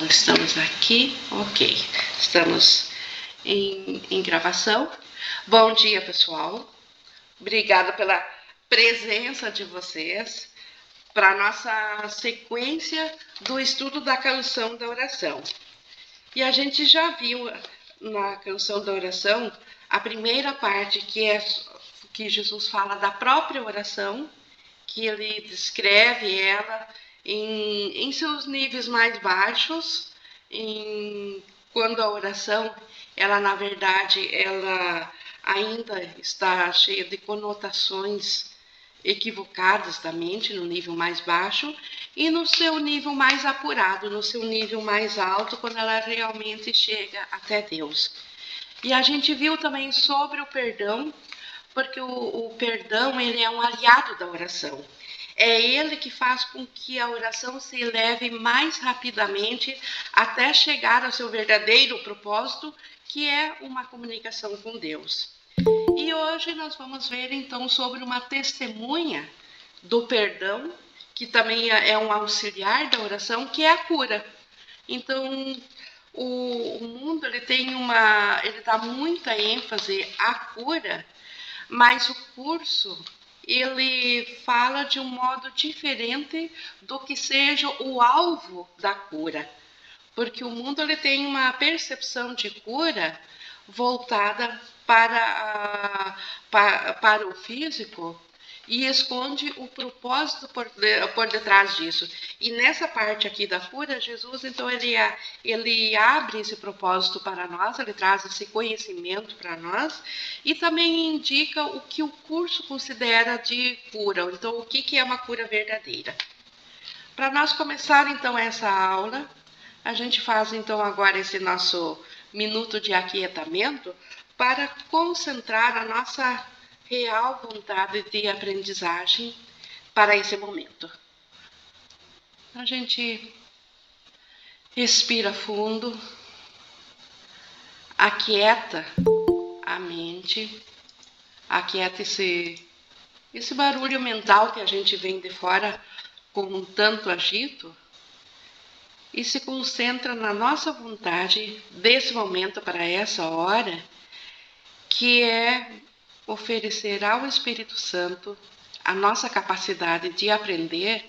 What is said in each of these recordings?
Estamos aqui, ok. Estamos em gravação. Bom dia, pessoal. Obrigada pela presença de vocês para a nossa sequência do estudo da canção da oração. E a gente já viu na canção da oração a primeira parte, que Jesus fala da própria oração, que ele descreve ela em seus níveis mais baixos, quando a oração, ela na verdade, ela ainda está cheia de conotações equivocadas da mente, no nível mais baixo, e no seu nível mais apurado, no seu nível mais alto, quando ela realmente chega até Deus. E a gente viu também sobre o perdão, porque o perdão, ele é um aliado da oração. É ele que faz com que a oração se eleve mais rapidamente até chegar ao seu verdadeiro propósito, que é uma comunicação com Deus. E hoje nós vamos ver então sobre uma testemunha do perdão, que também é um auxiliar da oração, que é a cura. Então, o mundo ele dá muita ênfase à cura, mas o curso ele fala de um modo diferente do que seja o alvo da cura, porque o mundo ele tem uma percepção de cura voltada para o físico e esconde o propósito por detrás disso. E nessa parte aqui da cura, Jesus, então, ele abre esse propósito para nós, ele traz esse conhecimento para nós e também indica o que o curso considera de cura, então, o que é uma cura verdadeira. Para nós começar, então, essa aula, a gente faz, então, agora esse nosso minuto de aquietamento para concentrar a nossa real vontade de aprendizagem para esse momento. A gente respira fundo, aquieta a mente, aquieta esse barulho mental que a gente vem de fora com tanto agito e se concentra na nossa vontade desse momento para essa hora, que é oferecer ao Espírito Santo a nossa capacidade de aprender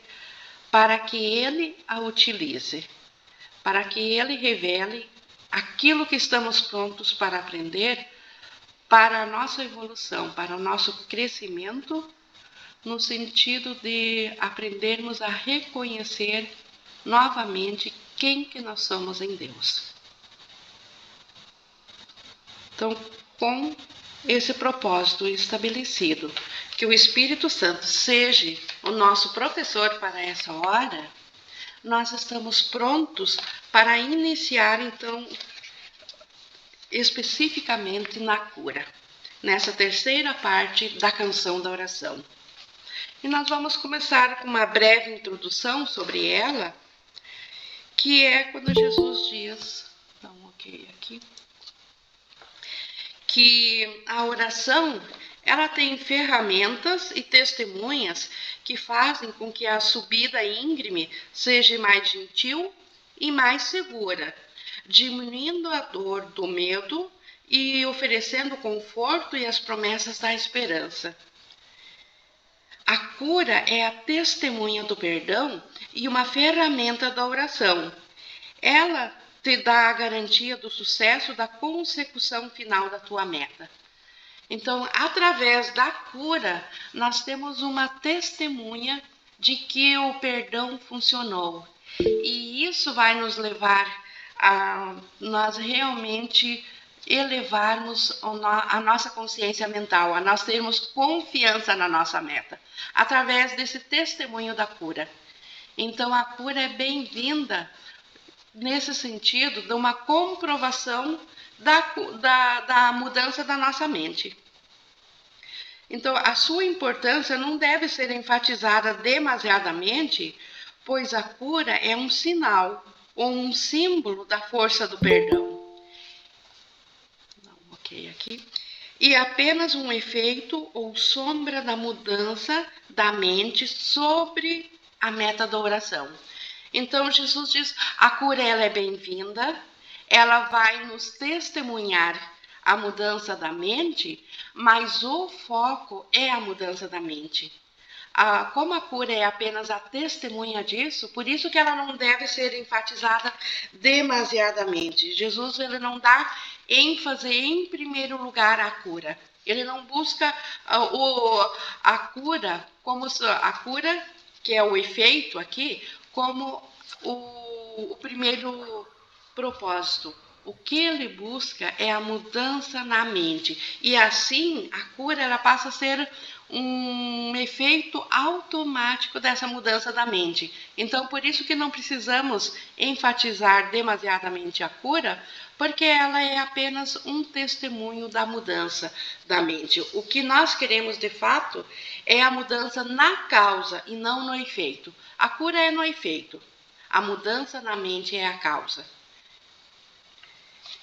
para que ele a utilize, para que ele revele aquilo que estamos prontos para aprender para a nossa evolução, para o nosso crescimento, no sentido de aprendermos a reconhecer novamente quem que nós somos em Deus. Então, com esse propósito estabelecido, que o Espírito Santo seja o nosso professor para essa hora, nós estamos prontos para iniciar, então, especificamente na cura, nessa terceira parte da canção da oração. E nós vamos começar com uma breve introdução sobre ela, que é quando Jesus diz, que a oração, ela tem ferramentas e testemunhas que fazem com que a subida íngreme seja mais gentil e mais segura, diminuindo a dor do medo e oferecendo conforto e as promessas da esperança. A cura é a testemunha do perdão e uma ferramenta da oração. Ela te dá a garantia do sucesso da consecução final da tua meta. Então, através da cura, nós temos uma testemunha de que o perdão funcionou. E isso vai nos levar a nós realmente elevarmos a nossa consciência mental, a nós termos confiança na nossa meta, através desse testemunho da cura. Então, a cura é bem-vinda nesse sentido de uma comprovação da mudança da nossa mente. Então, a sua importância não deve ser enfatizada demasiadamente, pois a cura é um sinal ou um símbolo da força do perdão. Aqui. E apenas um efeito ou sombra da mudança da mente sobre a meta da oração. Então Jesus diz, a cura ela é bem-vinda, ela vai nos testemunhar a mudança da mente, mas o foco é a mudança da mente. Como a cura é apenas a testemunha disso, por isso que ela não deve ser enfatizada demasiadamente. Jesus ele não dá ênfase em primeiro lugar à cura. Ele não busca a cura como a cura, que é o efeito aqui, como o primeiro propósito. O que ele busca é a mudança na mente. E assim, a cura ela passa a ser um efeito automático dessa mudança da mente. Então, por isso que não precisamos enfatizar demasiadamente a cura, porque ela é apenas um testemunho da mudança da mente. O que nós queremos de fato é a mudança na causa e não no efeito. A cura é no efeito. A mudança na mente é a causa.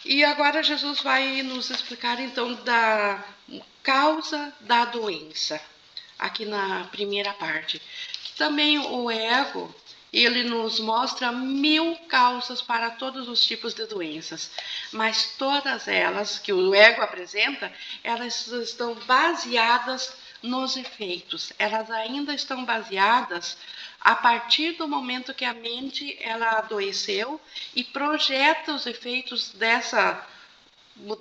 E agora Jesus vai nos explicar então da causa da doença, aqui na primeira parte. Também o ego, ele nos mostra 1000 causas para todos os tipos de doenças, mas todas elas que o ego apresenta, elas estão baseadas nos efeitos, elas ainda estão baseadas a partir do momento que a mente ela adoeceu e projeta os efeitos dessa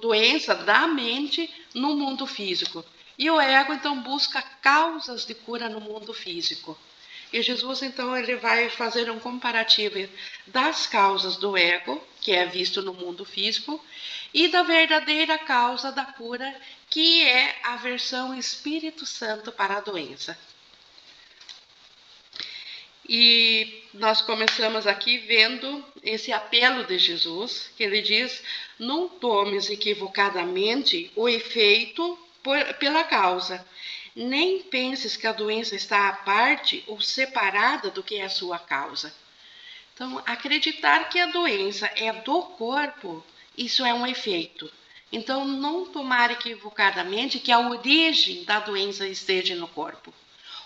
doença da mente no mundo físico. E o ego então busca causas de cura no mundo físico. E Jesus então ele vai fazer um comparativo das causas do ego, que é visto no mundo físico, e da verdadeira causa da cura, que é a versão Espírito Santo para a doença. E nós começamos aqui vendo esse apelo de Jesus, que ele diz, não tomes equivocadamente o efeito pela causa, nem penses que a doença está à parte ou separada do que é a sua causa. Então, acreditar que a doença é do corpo, isso é um efeito. Então, não tomar equivocadamente que a origem da doença esteja no corpo.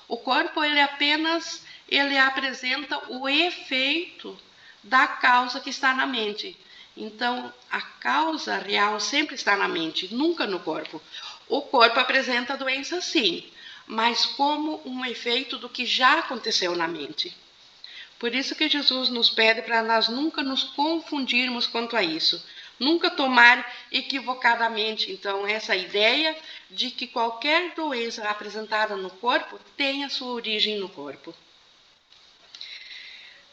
O corpo ele apresenta o efeito da causa que está na mente. Então, a causa real sempre está na mente, nunca no corpo. O corpo apresenta a doença sim, mas como um efeito do que já aconteceu na mente. Por isso que Jesus nos pede para nós nunca nos confundirmos quanto a isso. Nunca tomar equivocadamente, então, essa ideia de que qualquer doença apresentada no corpo tem a sua origem no corpo.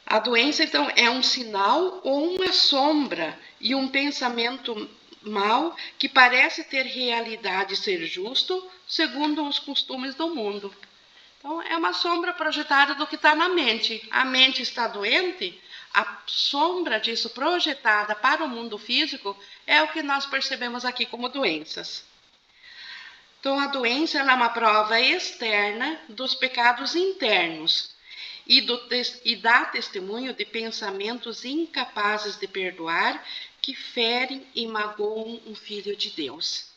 A doença, então, é um sinal ou uma sombra e um pensamento mal que parece ter realidade e ser justo, segundo os costumes do mundo. Então, é uma sombra projetada do que está na mente. A mente está doente, a sombra disso projetada para o mundo físico é o que nós percebemos aqui como doenças. Então, a doença é uma prova externa dos pecados internos e dá testemunho de pensamentos incapazes de perdoar que ferem e magoam um filho de Deus.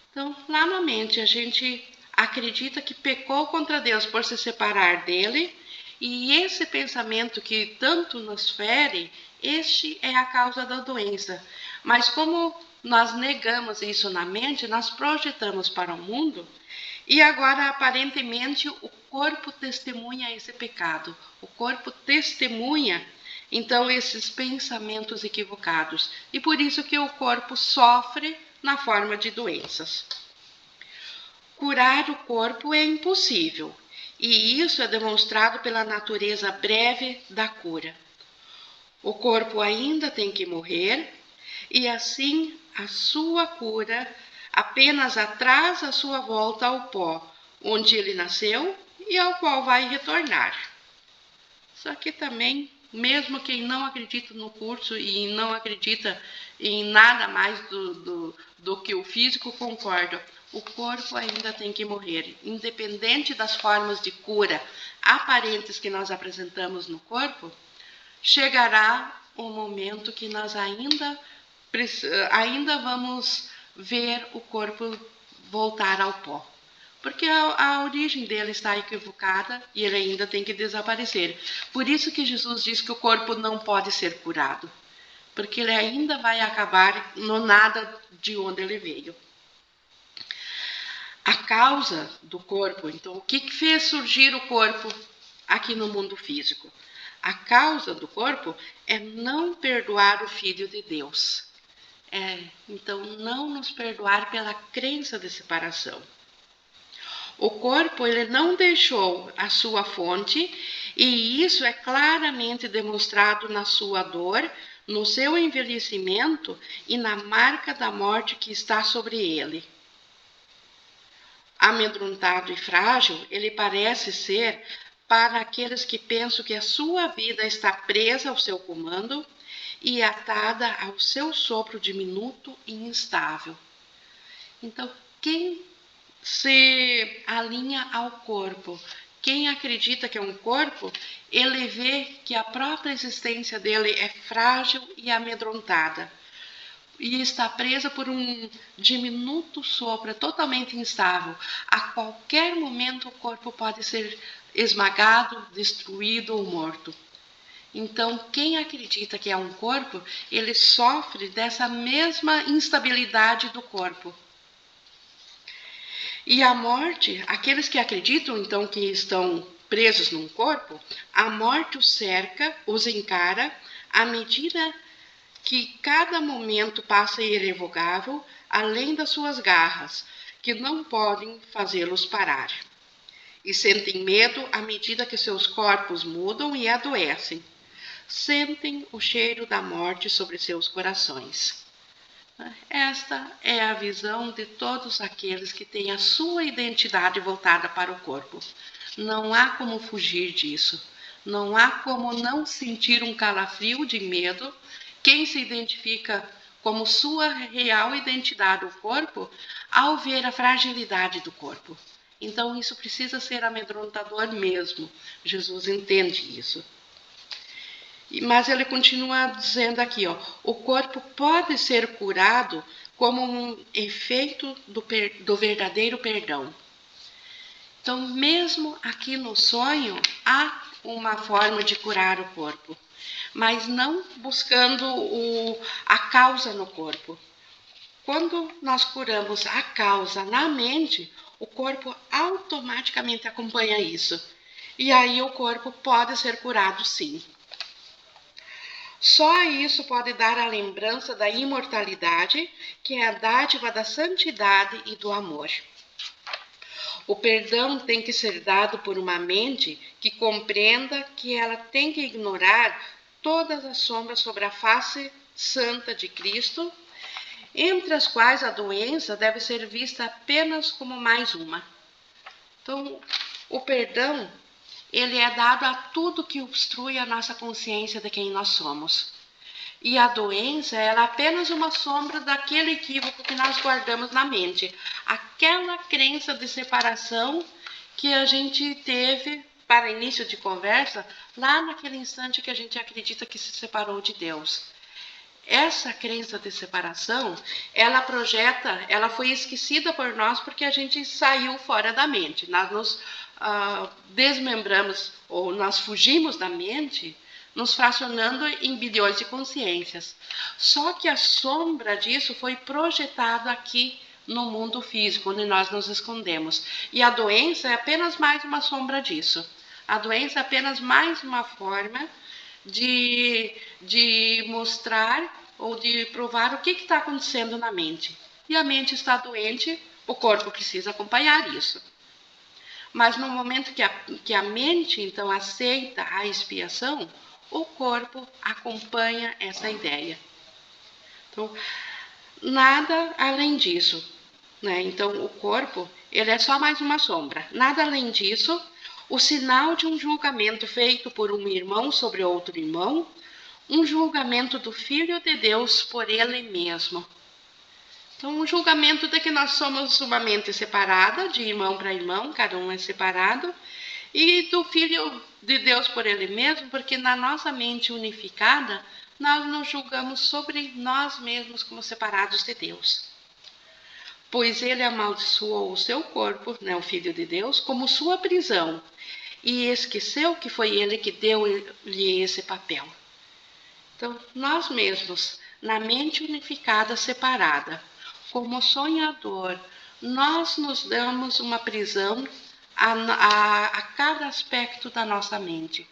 Então, lá na mente, a gente acredita que pecou contra Deus por se separar dele, e esse pensamento que tanto nos fere, este é a causa da doença. Mas como nós negamos isso na mente, nós projetamos para o mundo, e agora aparentemente o corpo testemunha esse pecado. O corpo testemunha então esses pensamentos equivocados, e por isso que o corpo sofre na forma de doenças. Curar o corpo é impossível, e isso é demonstrado pela natureza breve da cura. O corpo ainda tem que morrer, e assim a sua cura apenas atrasa a sua volta ao pó, onde ele nasceu e ao qual vai retornar. Só que também, mesmo quem não acredita no curso e não acredita em nada mais do que o físico, concorda. O corpo ainda tem que morrer. Independente das formas de cura aparentes que nós apresentamos no corpo, chegará um momento que nós ainda vamos ver o corpo voltar ao pó. porque a origem dele está equivocada e ele ainda tem que desaparecer. Por isso que Jesus diz que o corpo não pode ser curado, porque ele ainda vai acabar no nada de onde ele veio. A causa do corpo, então, o que fez surgir o corpo aqui no mundo físico? A causa do corpo é não perdoar o Filho de Deus. Então, não nos perdoar pela crença de separação. O corpo, ele não deixou a sua fonte, e isso é claramente demonstrado na sua dor, no seu envelhecimento e na marca da morte que está sobre ele. Amedrontado e frágil, ele parece ser para aqueles que pensam que a sua vida está presa ao seu comando e atada ao seu sopro diminuto e instável. Então, quem se alinha ao corpo, quem acredita que é um corpo, ele vê que a própria existência dele é frágil e amedrontada. E está presa por um diminuto sopro, totalmente instável. A qualquer momento o corpo pode ser esmagado, destruído ou morto. Então, quem acredita que é um corpo, ele sofre dessa mesma instabilidade do corpo. E a morte, aqueles que acreditam, então, que estão presos num corpo, a morte os cerca, os encara, à medida que cada momento passa irrevogável, além das suas garras, que não podem fazê-los parar. E sentem medo à medida que seus corpos mudam e adoecem. Sentem o cheiro da morte sobre seus corações. Esta é a visão de todos aqueles que têm a sua identidade voltada para o corpo. Não há como fugir disso. Não há como não sentir um calafrio de medo. Quem se identifica como sua real identidade, o corpo, ao ver a fragilidade do corpo. Então, isso precisa ser amedrontador mesmo. Jesus entende isso. Mas ele continua dizendo aqui, o corpo pode ser curado como um efeito do verdadeiro perdão. Então, mesmo aqui no sonho, há uma forma de curar o corpo, mas não buscando a causa no corpo. Quando nós curamos a causa na mente, o corpo automaticamente acompanha isso. E aí o corpo pode ser curado, sim. Só isso pode dar a lembrança da imortalidade, que é a dádiva da santidade e do amor. O perdão tem que ser dado por uma mente que compreenda que ela tem que ignorar todas as sombras sobre a face santa de Cristo, entre as quais a doença deve ser vista apenas como mais uma. Então, o perdão, ele é dado a tudo que obstrui a nossa consciência de quem nós somos. E a doença, ela é apenas uma sombra daquele equívoco que nós guardamos na mente. Aquela crença de separação que a gente teve para início de conversa, lá naquele instante que a gente acredita que se separou de Deus. Essa crença de separação, ela foi esquecida por nós porque a gente saiu fora da mente. Nós nos desmembramos, ou nós fugimos da mente, nos fracionando em bilhões de consciências. Só que a sombra disso foi projetada aqui no mundo físico, onde nós nos escondemos. E a doença é apenas mais uma sombra disso. A doença é apenas mais uma forma de mostrar ou de provar o que está acontecendo na mente. E a mente está doente, o corpo precisa acompanhar isso. Mas no momento que a mente, então, aceita a expiação, o corpo acompanha essa ideia. Então, nada além disso, né? Então, o corpo, ele é só mais uma sombra. Nada além disso, o sinal de um julgamento feito por um irmão sobre outro irmão, um julgamento do Filho de Deus por ele mesmo. Então, um julgamento de que nós somos uma mente separada, de irmão para irmão, cada um é separado, e do Filho de Deus por ele mesmo, porque na nossa mente unificada, nós nos julgamos sobre nós mesmos como separados de Deus. pois ele amaldiçoou o seu corpo, né, o Filho de Deus, como sua prisão, e esqueceu que foi ele que deu-lhe esse papel. Então, nós mesmos, na mente unificada separada, como sonhador, nós nos damos uma prisão a cada aspecto da nossa mente.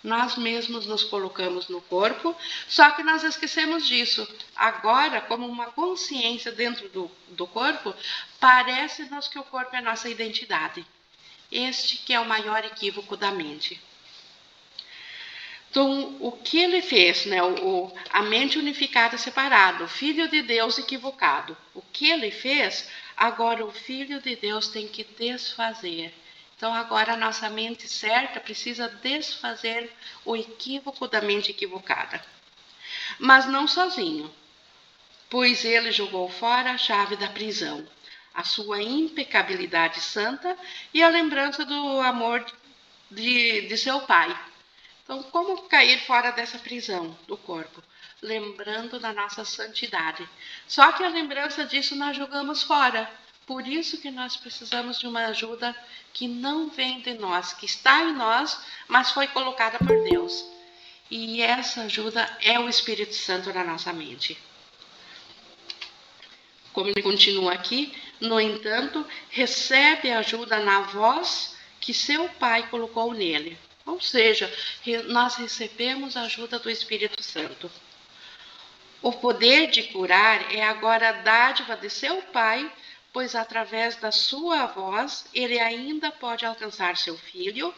Nós mesmos nos colocamos no corpo, só que nós esquecemos disso. Agora, como uma consciência dentro do corpo, parece-nos que o corpo é nossa identidade. Este que é o maior equívoco da mente. Então, o que ele fez, né? A mente unificada separada, o Filho de Deus equivocado. O que ele fez, agora o Filho de Deus tem que desfazer. Então, agora a nossa mente certa precisa desfazer o equívoco da mente equivocada. Mas não sozinho, pois ele jogou fora a chave da prisão, a sua impecabilidade santa e a lembrança do amor de seu Pai. Então, como cair fora dessa prisão do corpo? Lembrando da nossa santidade. Só que a lembrança disso nós jogamos fora. Por isso que nós precisamos de uma ajuda que não vem de nós, que está em nós, mas foi colocada por Deus. E essa ajuda é o Espírito Santo na nossa mente. Como ele continua aqui, no entanto, recebe ajuda na voz que seu Pai colocou nele. Ou seja, nós recebemos a ajuda do Espírito Santo. O poder de curar é agora a dádiva de seu Pai, pois através da sua voz ele ainda pode alcançar seu filho,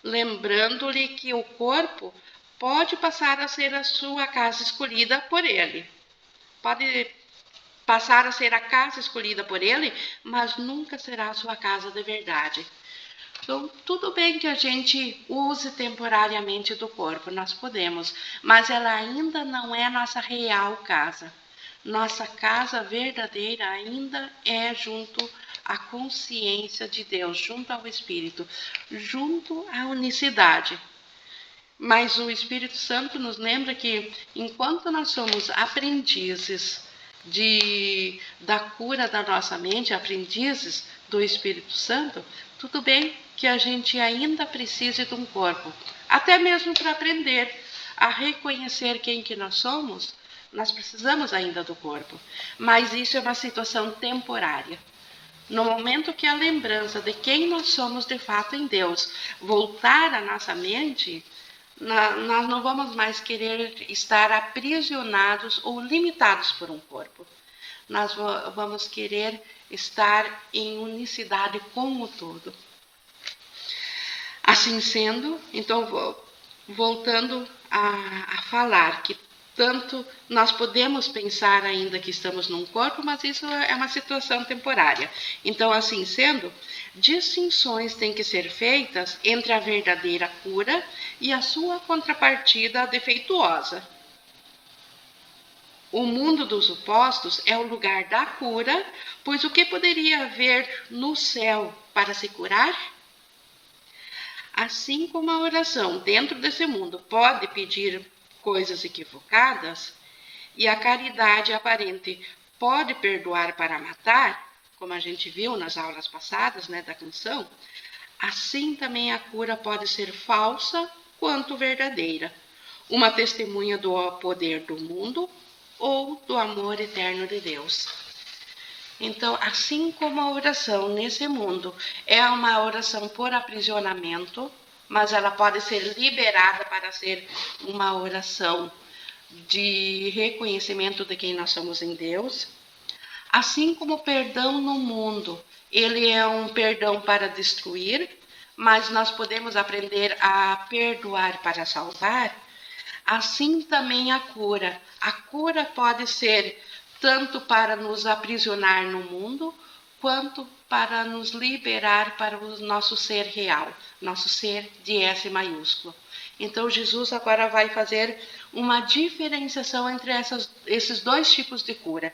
lembrando-lhe que o corpo pode passar a ser a sua casa escolhida por ele. Pode passar a ser a casa escolhida por ele, mas nunca será a sua casa de verdade. Então, tudo bem que a gente use temporariamente do corpo, nós podemos, mas ela ainda não é nossa real casa. Nossa casa verdadeira ainda é junto à consciência de Deus, junto ao Espírito, junto à unicidade. Mas o Espírito Santo nos lembra que, enquanto nós somos aprendizes da cura da nossa mente, aprendizes do Espírito Santo, tudo bem que a gente ainda precise de um corpo, até mesmo para aprender a reconhecer quem que nós somos, nós precisamos ainda do corpo, mas isso é uma situação temporária. No momento que a lembrança de quem nós somos de fato em Deus voltar à nossa mente, nós não vamos mais querer estar aprisionados ou limitados por um corpo. Nós vamos querer estar em unicidade com o todo. Assim sendo, então, voltando a falar que tanto nós podemos pensar ainda que estamos num corpo, mas isso é uma situação temporária. Então, assim sendo, distinções têm que ser feitas entre a verdadeira cura e a sua contrapartida defeituosa. O mundo dos opostos é o lugar da cura, pois o que poderia haver no céu para se curar? Assim como a oração dentro desse mundo pode pedir coisas equivocadas, e a caridade aparente pode perdoar para matar, como a gente viu nas aulas passadas, né, da canção, assim também a cura pode ser falsa quanto verdadeira, uma testemunha do poder do mundo ou do amor eterno de Deus. Então, assim como a oração nesse mundo é uma oração por aprisionamento, mas ela pode ser liberada para ser uma oração de reconhecimento de quem nós somos em Deus, assim como o perdão no mundo, ele é um perdão para destruir, mas nós podemos aprender a perdoar para salvar, assim também a cura. A cura pode ser tanto para nos aprisionar no mundo, quanto para nos liberar para o nosso ser real, nosso ser de S maiúsculo. Então, Jesus agora vai fazer uma diferenciação entre esses dois tipos de cura.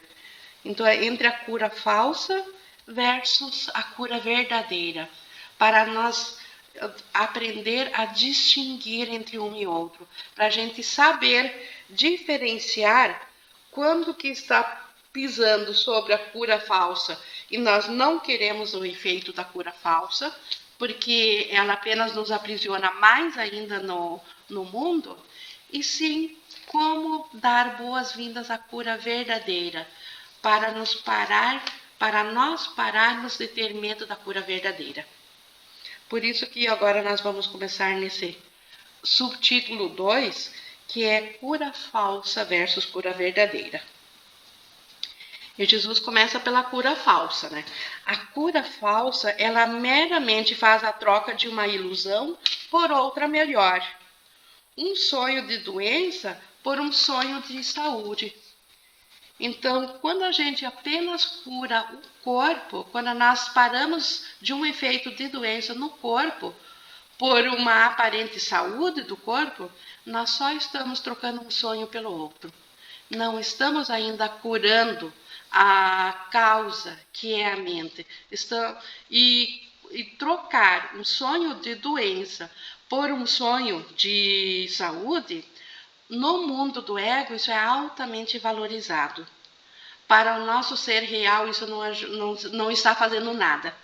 Então, entre a cura falsa versus a cura verdadeira, para nós aprender a distinguir entre um e outro, para a gente saber diferenciar quando que está pisando sobre a cura falsa e nós não queremos o efeito da cura falsa, porque ela apenas nos aprisiona mais ainda no mundo, e sim como dar boas-vindas à cura verdadeira, para nós pararmos de ter medo da cura verdadeira. Por isso que agora nós vamos começar nesse subtítulo 2, que é cura falsa versus cura verdadeira. E Jesus começa pela cura falsa, né? A cura falsa, ela meramente faz a troca de uma ilusão por outra melhor. Um sonho de doença por um sonho de saúde. Então, quando a gente apenas cura o corpo, quando nós paramos de um efeito de doença no corpo, por uma aparente saúde do corpo, nós só estamos trocando um sonho pelo outro. Não estamos ainda curando a causa, que é a mente. E trocar um sonho de doença por um sonho de saúde, no mundo do ego, isso é altamente valorizado. Para o nosso ser real, isso não está fazendo nada.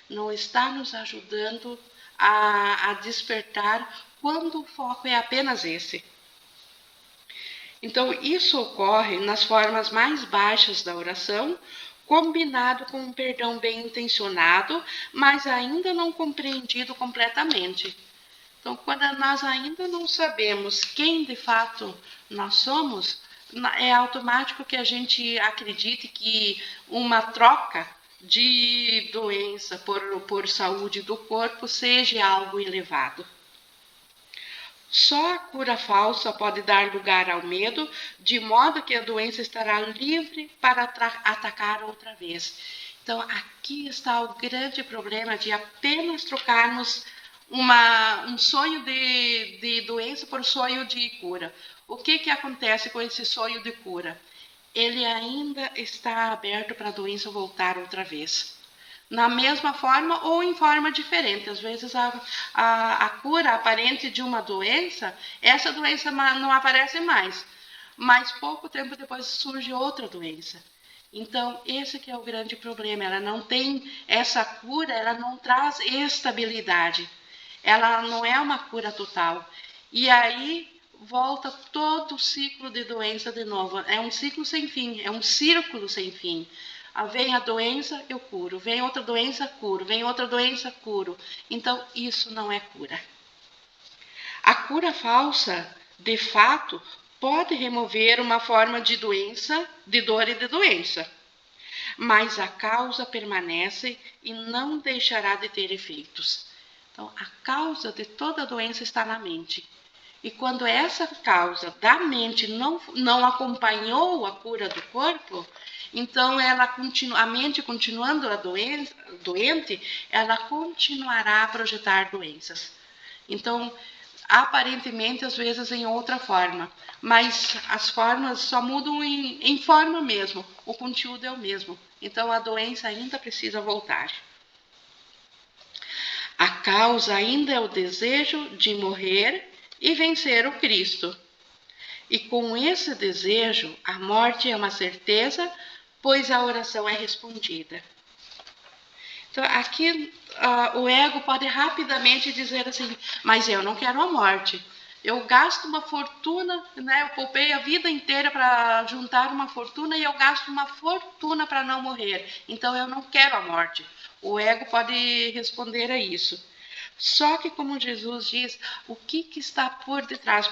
Não está nos ajudando a despertar quando o foco é apenas esse. Então, isso ocorre nas formas mais baixas da oração, combinado com um perdão bem intencionado, mas ainda não compreendido completamente. Então, quando nós ainda não sabemos quem de fato nós somos, é automático que a gente acredite que uma troca de doença por saúde do corpo seja algo elevado. Só a cura falsa pode dar lugar ao medo, de modo que a doença estará livre para atacar outra vez. Então, aqui está o grande problema de apenas trocarmos um sonho de doença por sonho de cura. O que acontece com esse sonho de cura? Ele ainda está aberto para a doença voltar outra vez. Na mesma forma ou em forma diferente. Às vezes a cura aparente de uma doença, essa doença não aparece mais. Mas pouco tempo depois surge outra doença. Então, esse que é o grande problema. Ela não tem essa cura, ela não traz estabilidade. Ela não é uma cura total. E aí volta todo o ciclo de doença de novo. É um ciclo sem fim, é um círculo sem fim. Vem a doença, eu curo. Vem outra doença, curo. Vem outra doença, curo. Então, isso não é cura. A cura falsa, de fato, pode remover uma forma de doença, de dor e de doença. Mas a causa permanece e não deixará de ter efeitos. Então, a causa de toda doença está na mente. E quando essa causa da mente não acompanhou a cura do corpo, então a mente continuando doente, ela continuará a projetar doenças. Então, aparentemente, às vezes em outra forma, mas as formas só mudam em forma mesmo, o conteúdo é o mesmo. Então, a doença ainda precisa voltar. A causa ainda é o desejo de morrer e vencer o Cristo. E com esse desejo, a morte é uma certeza, pois a oração é respondida. Então, aqui o ego pode rapidamente dizer assim, mas eu não quero a morte. Eu gasto uma fortuna, né? Eu poupei a vida inteira para juntar uma fortuna e eu gasto uma fortuna para não morrer. Então, eu não quero a morte. O ego pode responder a isso. Só que, como Jesus diz, o que está por detrás?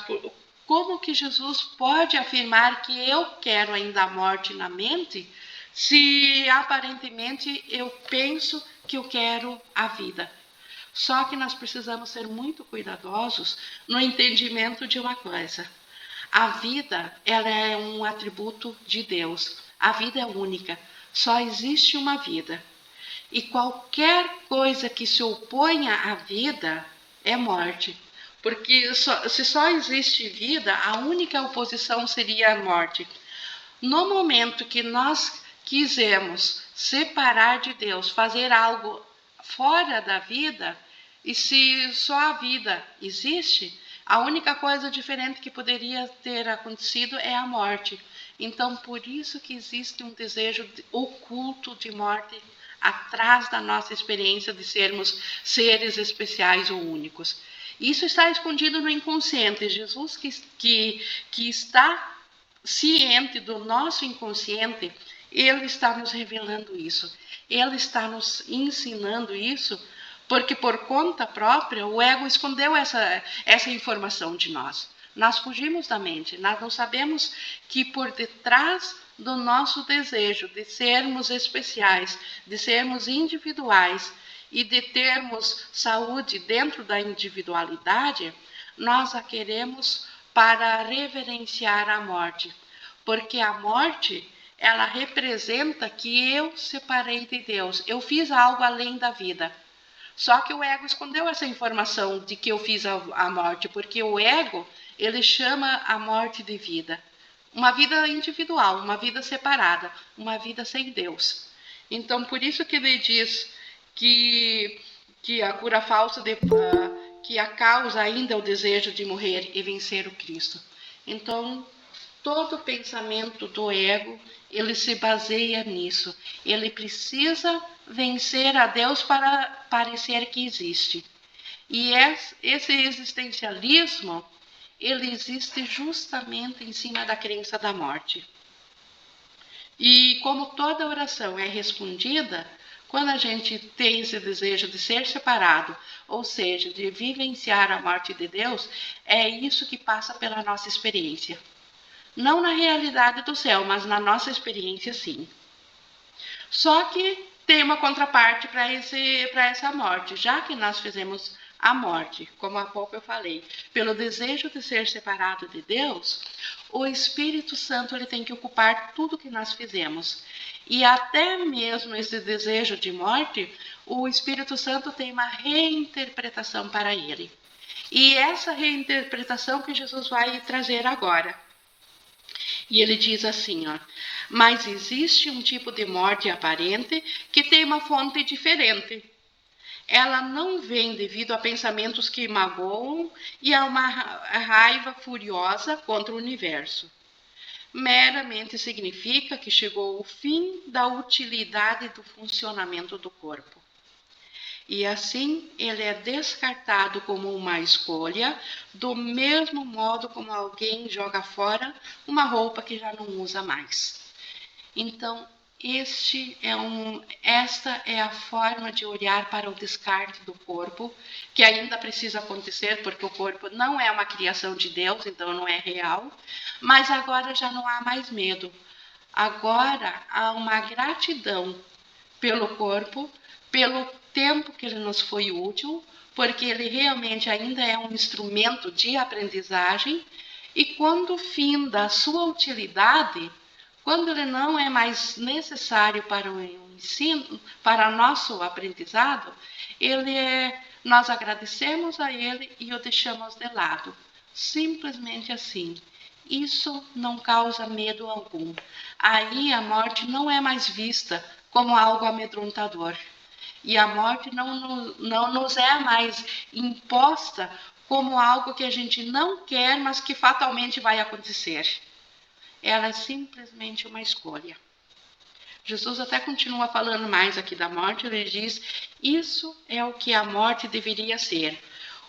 Como que Jesus pode afirmar que eu quero ainda a morte na mente, se aparentemente eu penso que eu quero a vida? Só que nós precisamos ser muito cuidadosos no entendimento de uma coisa. A vida, ela é um atributo de Deus. A vida é única. Só existe uma vida. E qualquer coisa que se oponha à vida é morte. Porque se só existe vida, a única oposição seria a morte. No momento que nós quisermos separar de Deus, fazer algo fora da vida, e se só a vida existe, A única coisa diferente que poderia ter acontecido é a morte. Então, por isso que existe um desejo oculto de morte atrás da nossa experiência de sermos seres especiais ou únicos. Isso está escondido no inconsciente. Jesus que está ciente do nosso inconsciente, ele está nos revelando isso. Ele está nos ensinando isso, porque por conta própria o ego escondeu essa informação de nós. Nós fugimos da mente, nós não sabemos que por detrás do nosso desejo de sermos especiais, de sermos individuais e de termos saúde dentro da individualidade, nós a queremos para reverenciar a morte, porque a morte, ela representa que eu separei de Deus, eu fiz algo além da vida. Só que o ego escondeu essa informação de que eu fiz a morte, porque o ego, ele chama a morte de vida. Uma vida individual, uma vida separada, uma vida sem Deus. Então, por isso que ele diz que a cura falsa, que a causa ainda é o desejo de morrer e vencer o Cristo. Então, todo pensamento do ego, ele se baseia nisso. Ele precisa vencer a Deus para parecer que existe. E esse existencialismo, ele existe justamente em cima da crença da morte. E como toda oração é respondida, quando a gente tem esse desejo de ser separado, ou seja, de vivenciar a morte de Deus, é isso que passa pela nossa experiência. Não na realidade do céu, mas na nossa experiência, sim. Só que tem uma contraparte para essa morte, já que nós fizemos a morte, como há pouco eu falei, pelo desejo de ser separado de Deus, o Espírito Santo ele tem que ocupar tudo que nós fizemos. E até mesmo esse desejo de morte, o Espírito Santo tem uma reinterpretação para ele. E essa reinterpretação que Jesus vai trazer agora. E ele diz assim, ó, mas existe um tipo de morte aparente que tem uma fonte diferente. Ela não vem devido a pensamentos que magoam e a uma raiva furiosa contra o universo. Meramente significa que chegou o fim da utilidade do funcionamento do corpo. E assim ele é descartado como uma escolha, do mesmo modo como alguém joga fora uma roupa que já não usa mais. Então, esta é a forma de olhar para o descarte do corpo, que ainda precisa acontecer, porque o corpo não é uma criação de Deus, então não é real, mas agora já não há mais medo. Agora há uma gratidão pelo corpo, pelo tempo que ele nos foi útil, porque ele realmente ainda é um instrumento de aprendizagem, e quando finda a sua utilidade, quando ele não é mais necessário para o ensino, para o nosso aprendizado, nós agradecemos a ele e o deixamos de lado. Simplesmente assim. Isso não causa medo algum. Aí a morte não é mais vista como algo amedrontador. E a morte não nos é mais imposta como algo que a gente não quer, mas que fatalmente vai acontecer. Ela é simplesmente uma escolha. Jesus até continua falando mais aqui da morte, ele diz, isso é o que a morte deveria ser.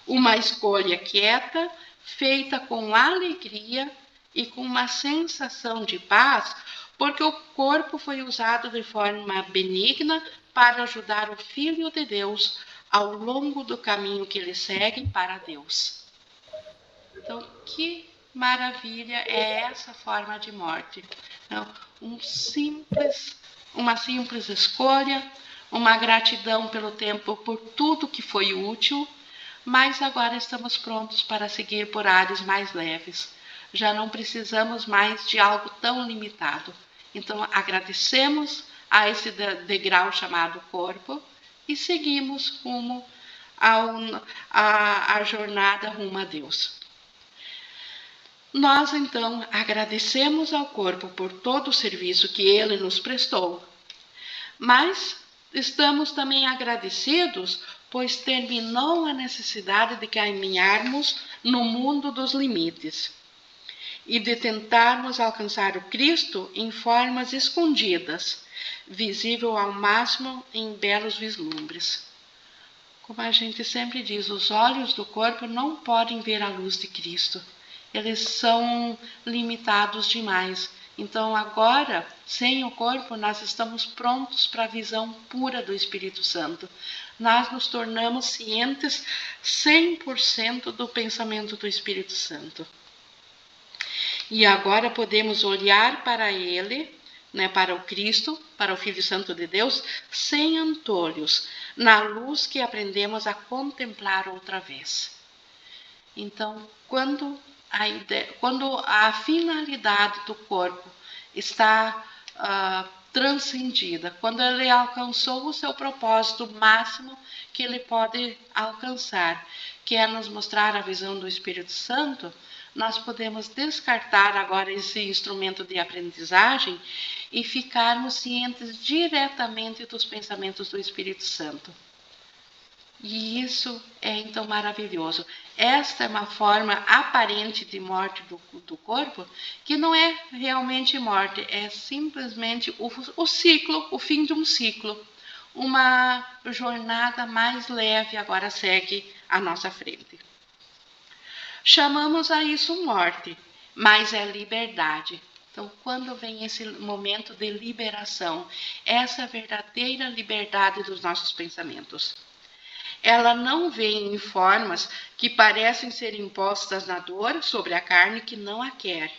Uma escolha quieta, feita com alegria e com uma sensação de paz, porque o corpo foi usado de forma benigna para ajudar o Filho de Deus ao longo do caminho que ele segue para Deus. Então, que maravilha é essa forma de morte? Não, uma simples escolha, uma gratidão pelo tempo, por tudo que foi útil, mas agora estamos prontos para seguir por áreas mais leves. Já não precisamos mais de algo tão limitado. Então, agradecemos a esse degrau chamado corpo e seguimos rumo à jornada rumo a Deus. Nós, então, agradecemos ao corpo por todo o serviço que ele nos prestou, mas estamos também agradecidos pois terminou a necessidade de caminharmos no mundo dos limites e de tentarmos alcançar o Cristo em formas escondidas, visível ao máximo em belos vislumbres. Como a gente sempre diz, os olhos do corpo não podem ver a luz de Cristo. Eles são limitados demais. Então, agora, sem o corpo, nós estamos prontos para a visão pura do Espírito Santo. Nós nos tornamos cientes 100% do pensamento do Espírito Santo. E agora podemos olhar para ele, para o Cristo, para o Filho Santo de Deus, sem antolhos, na luz que aprendemos a contemplar outra vez. Então, quando a finalidade do corpo está transcendida, quando ele alcançou o seu propósito máximo que ele pode alcançar, que é nos mostrar a visão do Espírito Santo, nós podemos descartar agora esse instrumento de aprendizagem e ficarmos cientes diretamente dos pensamentos do Espírito Santo. E isso é então maravilhoso. Esta é uma forma aparente de morte do corpo, que não é realmente morte, é simplesmente o ciclo, o fim de um ciclo. Uma jornada mais leve agora segue à nossa frente. Chamamos a isso morte, mas é liberdade. Então, quando vem esse momento de liberação, essa verdadeira liberdade dos nossos pensamentos. Ela não vem em formas que parecem ser impostas na dor sobre a carne que não a quer,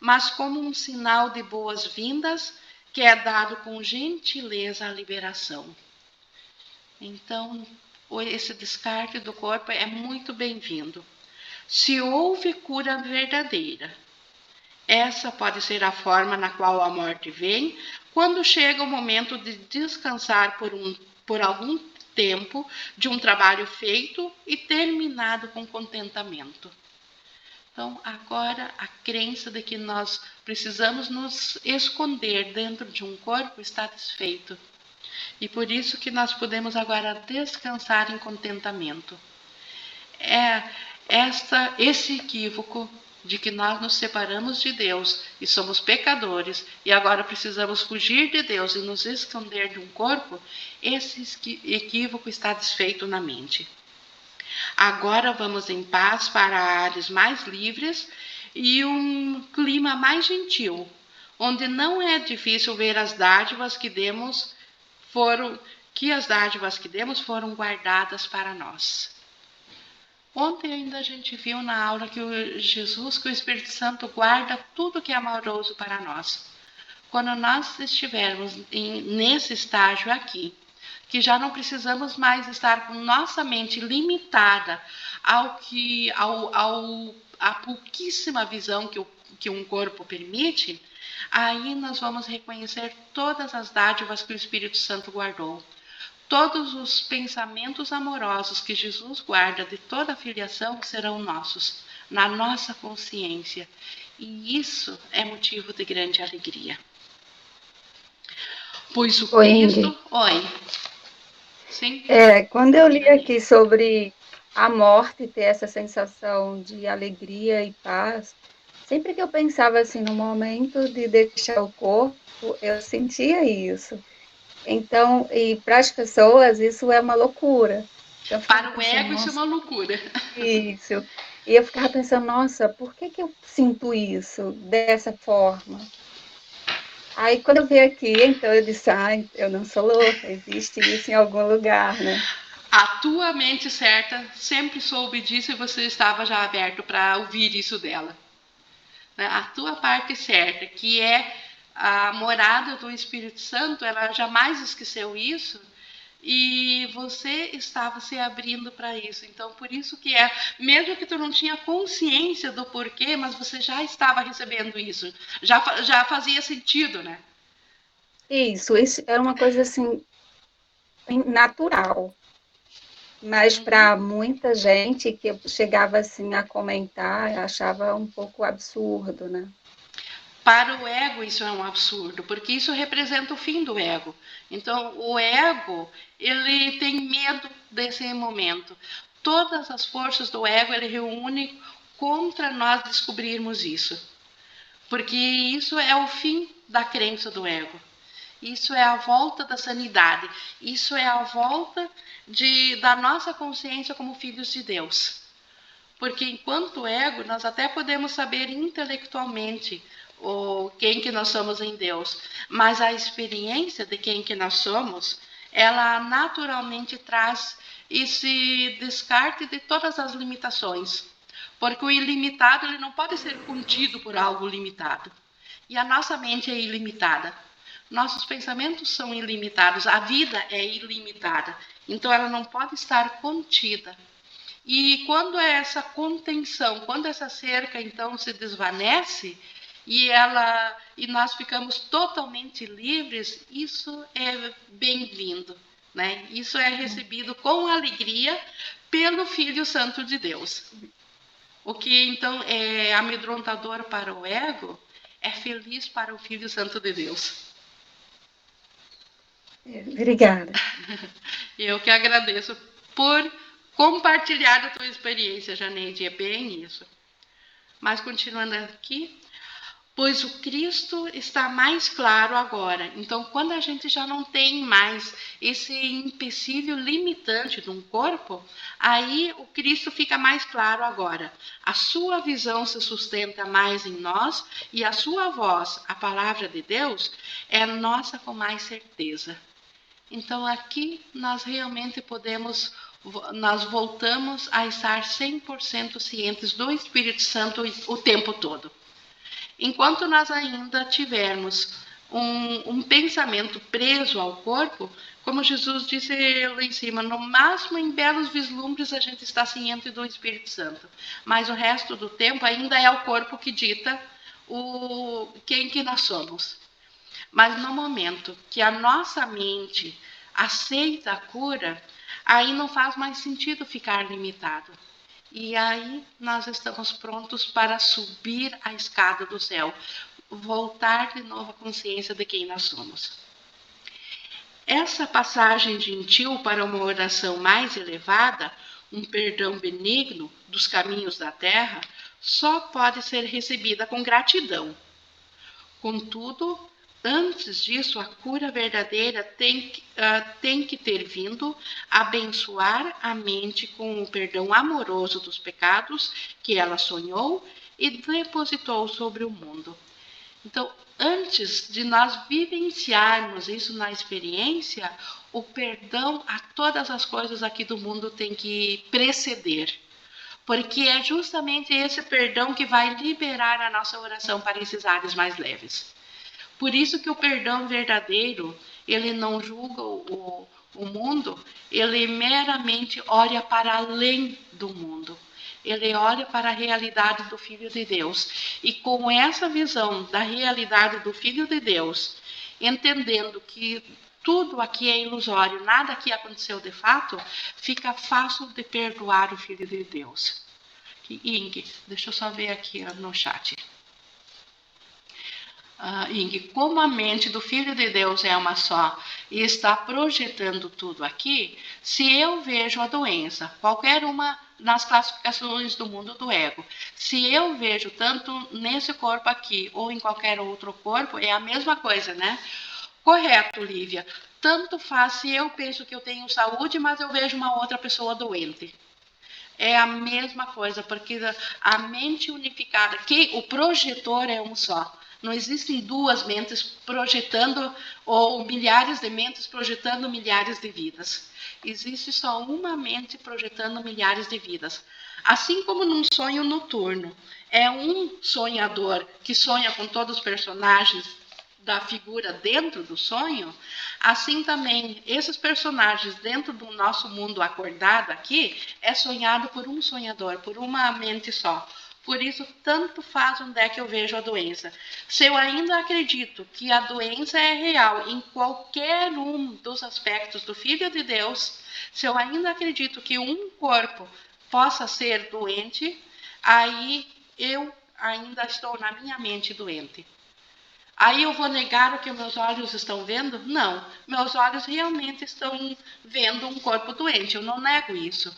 mas como um sinal de boas-vindas que é dado com gentileza à liberação. Então, esse descarte do corpo é muito bem-vindo. Se houve cura verdadeira, essa pode ser a forma na qual a morte vem quando chega o momento de descansar por algum tempo de um trabalho feito e terminado com contentamento. Então, agora a crença de que nós precisamos nos esconder dentro de um corpo está desfeito. E por isso que nós podemos agora descansar em contentamento. Esse equívoco de que nós nos separamos de Deus e somos pecadores e agora precisamos fugir de Deus e nos esconder de um corpo, esse equívoco está desfeito na mente. Agora vamos em paz para áreas mais livres e um clima mais gentil, onde não é difícil ver as dádivas que demos foram guardadas para nós. Ontem ainda a gente viu na aula que o Espírito Santo guarda tudo que é amoroso para nós. Quando nós estivermos nesse estágio aqui, que já não precisamos mais estar com nossa mente limitada à pouquíssima visão que um corpo permite, aí nós vamos reconhecer todas as dádivas que o Espírito Santo guardou. Todos os pensamentos amorosos que Jesus guarda de toda a filiação serão nossos, na nossa consciência. E isso é motivo de grande alegria. Pois o Cristo... Oi. Sim? Quando eu li aqui sobre a morte ter essa sensação de alegria e paz, sempre que eu pensava assim no momento de deixar o corpo, eu sentia isso. Então, e para as pessoas, isso é uma loucura. Então, para o ego, isso é uma loucura. Isso. E eu ficava pensando, nossa, por que eu sinto isso dessa forma? Aí, quando eu vi aqui, então eu disse, eu não sou louca, existe isso em algum lugar, né? A tua mente certa sempre soube disso e você estava já aberto para ouvir isso dela. A tua parte certa, que é a morada do Espírito Santo, ela jamais esqueceu isso e você estava se abrindo para isso. Então, por isso que mesmo que tu não tinha consciência do porquê, mas você já estava recebendo isso. Já fazia sentido, né? Isso é uma coisa assim natural. Mas para muita gente que chegava assim a comentar, achava um pouco absurdo, né? Para o ego isso é um absurdo, porque isso representa o fim do ego. Então, o ego, ele tem medo desse momento. Todas as forças do ego, ele reúne contra nós descobrirmos isso. Porque isso é o fim da crença do ego. Isso é a volta da sanidade. Isso é a volta da nossa consciência como filhos de Deus. Porque enquanto ego, nós até podemos saber intelectualmente quem que nós somos em Deus, mas a experiência de quem que nós somos, ela naturalmente traz esse descarte de todas as limitações, porque o ilimitado ele não pode ser contido por algo limitado, e a nossa mente é ilimitada, nossos pensamentos são ilimitados, a vida é ilimitada, então ela não pode estar contida. E quando é essa contenção, quando essa cerca então se desvanece e nós ficamos totalmente livres, isso é bem-vindo, né? Isso é recebido com alegria pelo Filho Santo de Deus. O que então é amedrontador para o ego é feliz para o Filho Santo de Deus. Obrigada. Eu que agradeço por compartilhar a tua experiência, Janeide, é bem isso. Mas continuando aqui, pois o Cristo está mais claro agora. Então, quando a gente já não tem mais esse empecilho limitante de um corpo, aí o Cristo fica mais claro agora. A sua visão se sustenta mais em nós e a sua voz, a palavra de Deus, é nossa com mais certeza. Então, aqui nós realmente nós voltamos a estar 100% cientes do Espírito Santo o tempo todo. Enquanto nós ainda tivermos um pensamento preso ao corpo, como Jesus disse lá em cima, no máximo em belos vislumbres a gente está ciente do Espírito Santo, mas o resto do tempo ainda é o corpo que dita quem que nós somos. Mas no momento que a nossa mente aceita a cura, aí não faz mais sentido ficar limitado. E aí nós estamos prontos para subir a escada do céu, voltar de novo à consciência de quem nós somos. Essa passagem gentil para uma oração mais elevada, um perdão benigno dos caminhos da terra, só pode ser recebida com gratidão. Contudo, antes disso, a cura verdadeira tem que ter vindo abençoar a mente com o perdão amoroso dos pecados que ela sonhou e depositou sobre o mundo. Então, antes de nós vivenciarmos isso na experiência, o perdão a todas as coisas aqui do mundo tem que preceder. Porque é justamente esse perdão que vai liberar a nossa oração para esses ares mais leves. Por isso que o perdão verdadeiro, ele não julga o mundo, ele meramente olha para além do mundo. Ele olha para a realidade do Filho de Deus. E com essa visão da realidade do Filho de Deus, entendendo que tudo aqui é ilusório, nada aqui aconteceu de fato, fica fácil de perdoar o Filho de Deus. Ing, deixa eu só ver aqui no chat. Ing, como a mente do Filho de Deus é uma só e está projetando tudo aqui, se eu vejo a doença, qualquer uma nas classificações do mundo do ego, se eu vejo tanto nesse corpo aqui ou em qualquer outro corpo, é a mesma coisa, né? Correto, Lívia. Tanto faz se eu penso que eu tenho saúde, mas eu vejo uma outra pessoa doente. É a mesma coisa, porque a mente unificada, que o projetor é um só. Não existem duas mentes projetando, ou milhares de mentes projetando milhares de vidas. Existe só uma mente projetando milhares de vidas. Assim como num sonho noturno, é um sonhador que sonha com todos os personagens da figura dentro do sonho, assim também esses personagens dentro do nosso mundo acordado aqui é sonhado por um sonhador, por uma mente só. Por isso, tanto faz onde é que eu vejo a doença. Se eu ainda acredito que a doença é real em qualquer um dos aspectos do Filho de Deus, se eu ainda acredito que um corpo possa ser doente, aí eu ainda estou na minha mente doente. Aí eu vou negar o que meus olhos estão vendo? Não, meus olhos realmente estão vendo um corpo doente, eu não nego isso.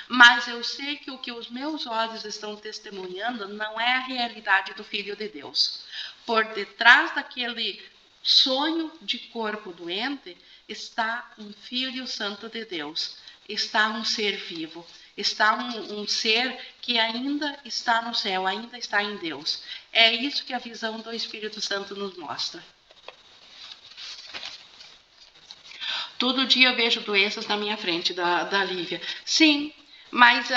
Mas eu sei que o que os meus olhos estão testemunhando não é a realidade do Filho de Deus. Por detrás daquele sonho de corpo doente está um Filho Santo de Deus, está um ser vivo, está um ser que ainda está no céu, ainda está em Deus. É isso que a visão do Espírito Santo nos mostra. Todo dia eu vejo doenças na minha frente, da Lívia. Sim, mas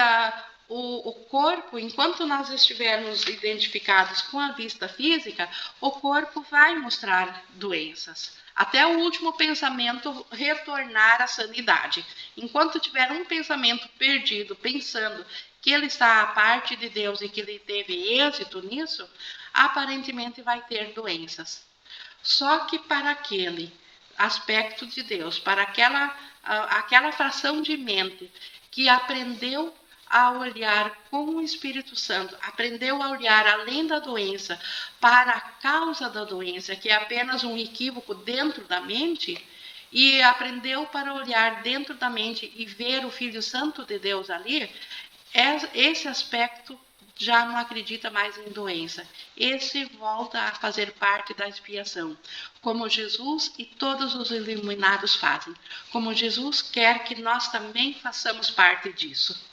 o corpo, enquanto nós estivermos identificados com a vista física, o corpo vai mostrar doenças. Até o último pensamento retornar à sanidade. Enquanto tiver um pensamento perdido, pensando que ele está à parte de Deus e que ele teve êxito nisso, aparentemente vai ter doenças. Só que para aquele aspecto de Deus, para aquela fração de mente que aprendeu a olhar com o Espírito Santo, aprendeu a olhar além da doença, para a causa da doença, que é apenas um equívoco dentro da mente, e aprendeu para olhar dentro da mente e ver o Filho Santo de Deus ali, esse aspecto já não acredita mais em doença. Esse volta a fazer parte da expiação, como Jesus e todos os iluminados fazem, como Jesus quer que nós também façamos parte disso.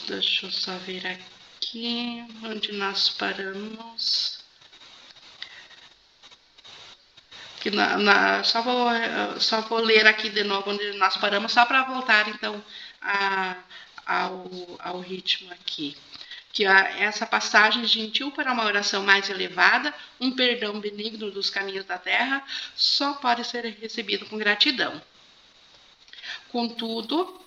Deixa eu só ver aqui onde nós paramos. Que só vou ler aqui de novo onde nós paramos, só para voltar então ao ritmo aqui. Que essa passagem gentil para uma oração mais elevada, um perdão benigno dos caminhos da terra, só pode ser recebido com gratidão. Contudo,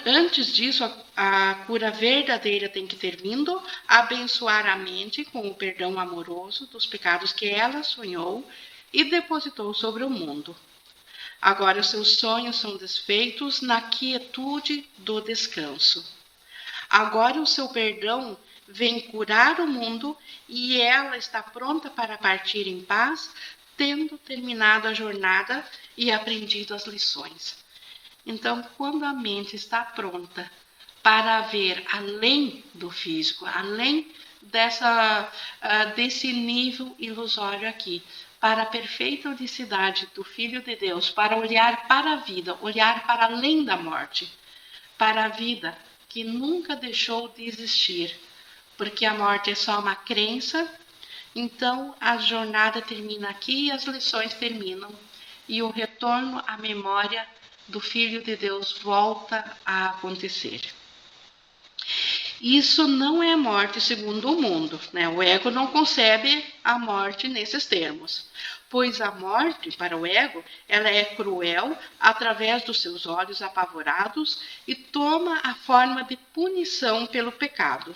antes disso, a cura verdadeira tem que ter vindo, abençoar a mente com o perdão amoroso dos pecados que ela sonhou e depositou sobre o mundo. Agora os seus sonhos são desfeitos na quietude do descanso. Agora o seu perdão vem curar o mundo e ela está pronta para partir em paz, tendo terminado a jornada e aprendido as lições. Então, quando a mente está pronta para ver além do físico, além desse nível ilusório aqui, para a perfeita unicidade do Filho de Deus, para olhar para a vida, olhar para além da morte, para a vida que nunca deixou de existir, porque a morte é só uma crença, então a jornada termina aqui e as lições terminam, e o retorno à memória do Filho de Deus volta a acontecer. Isso não é morte segundo o mundo, né? O ego não concebe a morte nesses termos, pois a morte, para o ego, ela é cruel através dos seus olhos apavorados e toma a forma de punição pelo pecado.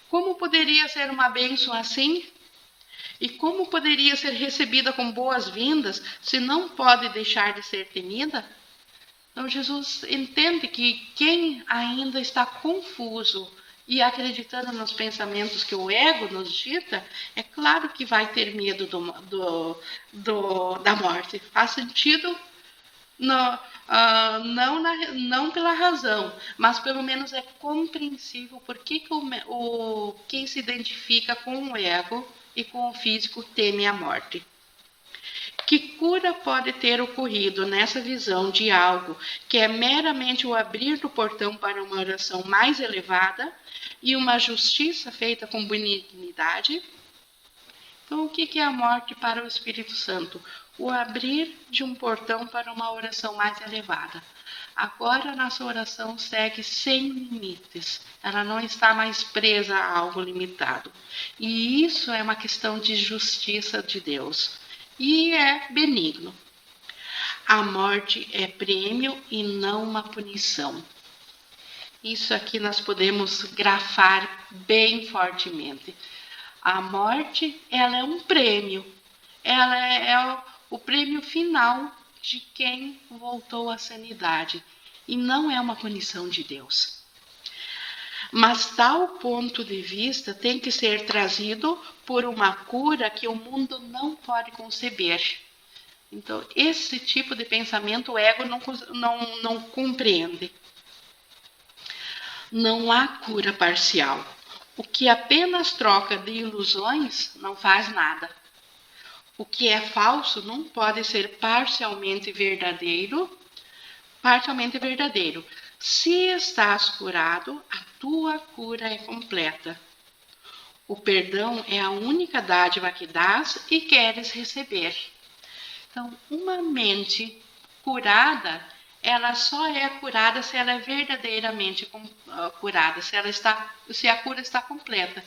Como poderia ser uma bênção assim? E como poderia ser recebida com boas-vindas se não pode deixar de ser temida? Então, Jesus entende que quem ainda está confuso e acreditando nos pensamentos que o ego nos dita, é claro que vai ter medo da morte. Faz sentido? Não, não pela razão, mas pelo menos é compreensível por que quem se identifica com o ego e com o físico teme a morte. Que cura pode ter ocorrido nessa visão de algo que é meramente o abrir do portão para uma oração mais elevada e uma justiça feita com benignidade? Então, o que é a morte para o Espírito Santo? O abrir de um portão para uma oração mais elevada. Agora a nossa oração segue sem limites. Ela não está mais presa a algo limitado. E isso é uma questão de justiça de Deus. E é benigno. A morte é prêmio e não uma punição. Isso aqui nós podemos grafar bem fortemente. A morte, ela é um prêmio. Ela é o prêmio final de quem voltou à sanidade. E não é uma punição de Deus. Mas tal ponto de vista tem que ser trazido por uma cura que o mundo não pode conceber. Então, esse tipo de pensamento o ego não compreende. Não há cura parcial. O que apenas troca de ilusões não faz nada. O que é falso não pode ser parcialmente verdadeiro. Se estás curado, a tua cura é completa. O perdão é a única dádiva que dás e queres receber. Então, uma mente curada, ela só é curada se ela é verdadeiramente curada, se a cura está completa.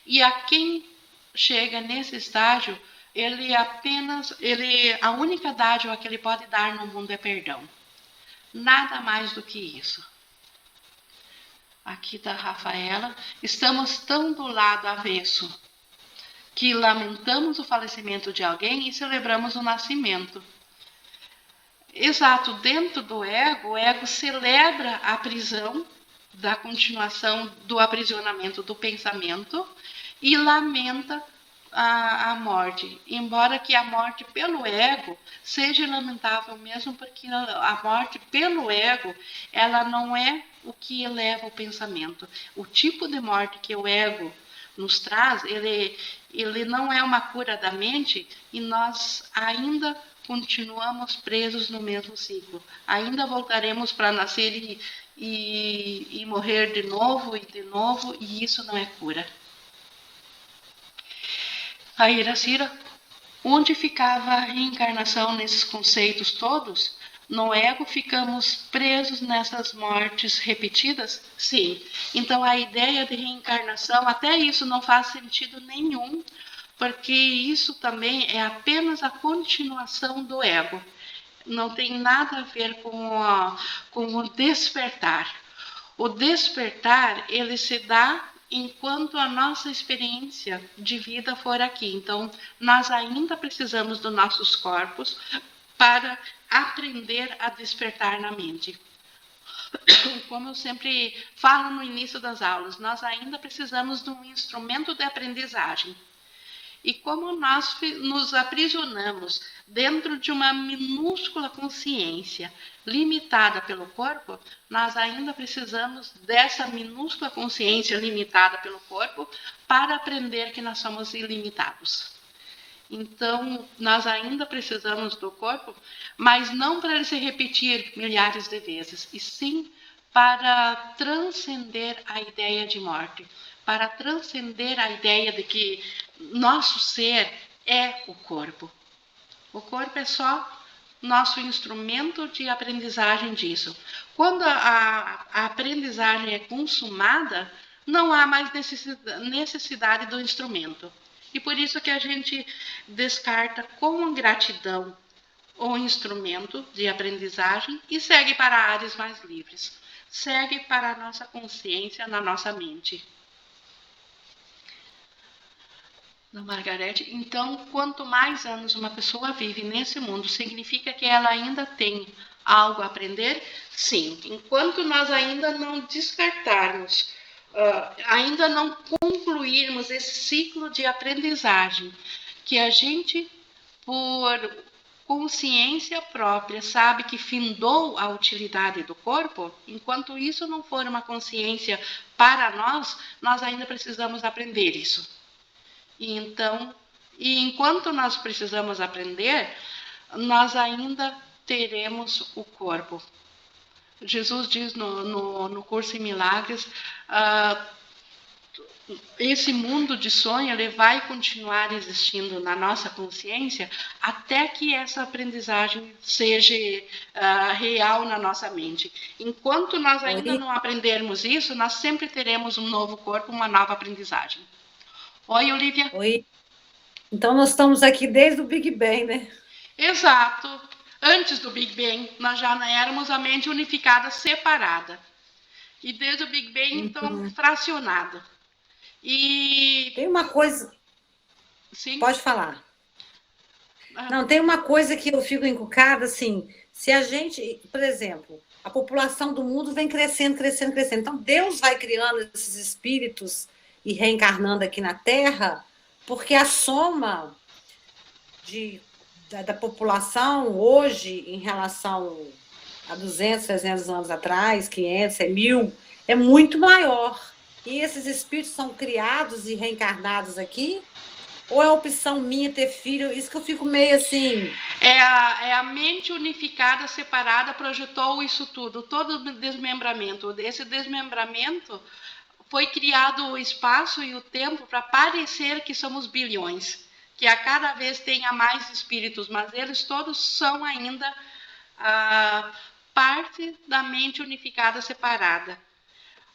E a quem chega nesse estágio, a única dádiva que ele pode dar no mundo é perdão. Nada mais do que isso. Aqui da Rafaela, estamos tão do lado avesso que lamentamos o falecimento de alguém e celebramos o nascimento. Exato, dentro do ego, o ego celebra a prisão da continuação do aprisionamento do pensamento e lamenta a morte, embora que a morte pelo ego seja lamentável mesmo, porque a morte pelo ego, ela não é o que eleva o pensamento. O tipo de morte que o ego nos traz, ele não é uma cura da mente e nós ainda continuamos presos no mesmo ciclo. Ainda voltaremos para nascer e morrer de novo, e isso não é cura. A Iracira, onde ficava a reencarnação nesses conceitos todos? No ego ficamos presos nessas mortes repetidas? Sim. Então a ideia de reencarnação, até isso não faz sentido nenhum, porque isso também é apenas a continuação do ego. Não tem nada a ver com o despertar. O despertar, ele se dá enquanto a nossa experiência de vida for aqui. Então, nós ainda precisamos dos nossos corpos para aprender a despertar na mente. Como eu sempre falo no início das aulas, nós ainda precisamos de um instrumento de aprendizagem. E como nós nos aprisionamos dentro de uma minúscula consciência limitada pelo corpo, nós ainda precisamos dessa minúscula consciência limitada pelo corpo para aprender que nós somos ilimitados. Então, nós ainda precisamos do corpo, mas não para ele se repetir milhares de vezes, e sim para transcender a ideia de morte, para transcender a ideia de que nosso ser é o corpo. O corpo é só nosso instrumento de aprendizagem disso. Quando a aprendizagem é consumada, não há mais necessidade do instrumento. E por isso que a gente descarta com gratidão o instrumento de aprendizagem e segue para áreas mais livres. Segue para a nossa consciência, na nossa mente. Da Margarete, então, quanto mais anos uma pessoa vive nesse mundo, significa que ela ainda tem algo a aprender? Sim, enquanto nós ainda não descartarmos, ainda não concluirmos esse ciclo de aprendizagem, que a gente, por consciência própria, sabe que findou a utilidade do corpo, enquanto isso não for uma consciência para nós, nós ainda precisamos aprender isso. E então, enquanto nós precisamos aprender, nós ainda teremos o corpo. Jesus diz no Curso em Milagres, esse mundo de sonho ele vai continuar existindo na nossa consciência até que essa aprendizagem seja real na nossa mente. Enquanto nós ainda não aprendermos isso, nós sempre teremos um novo corpo, uma nova aprendizagem. Oi, Olivia. Oi. Então, nós estamos aqui desde o Big Bang, né? Exato. Antes do Big Bang, nós já éramos a mente unificada, separada. E desde o Big Bang, então, fracionada. E... Tem uma coisa... Sim? Pode falar. Não, tem uma coisa que eu fico encucada, assim, se a gente, por exemplo, a população do mundo vem crescendo, crescendo, crescendo. Então, Deus vai criando esses espíritos e reencarnando aqui na Terra, porque a soma da população hoje, em relação a 200, 300 anos atrás, 500, 1000, é muito maior. E esses espíritos são criados e reencarnados aqui? Ou é opção minha ter filho? Isso que eu fico meio assim... É a mente unificada, separada, projetou isso tudo, todo o desmembramento. Esse desmembramento foi criado o espaço e o tempo para parecer que somos bilhões, que a cada vez tenha mais espíritos, mas eles todos são ainda parte da mente unificada, separada.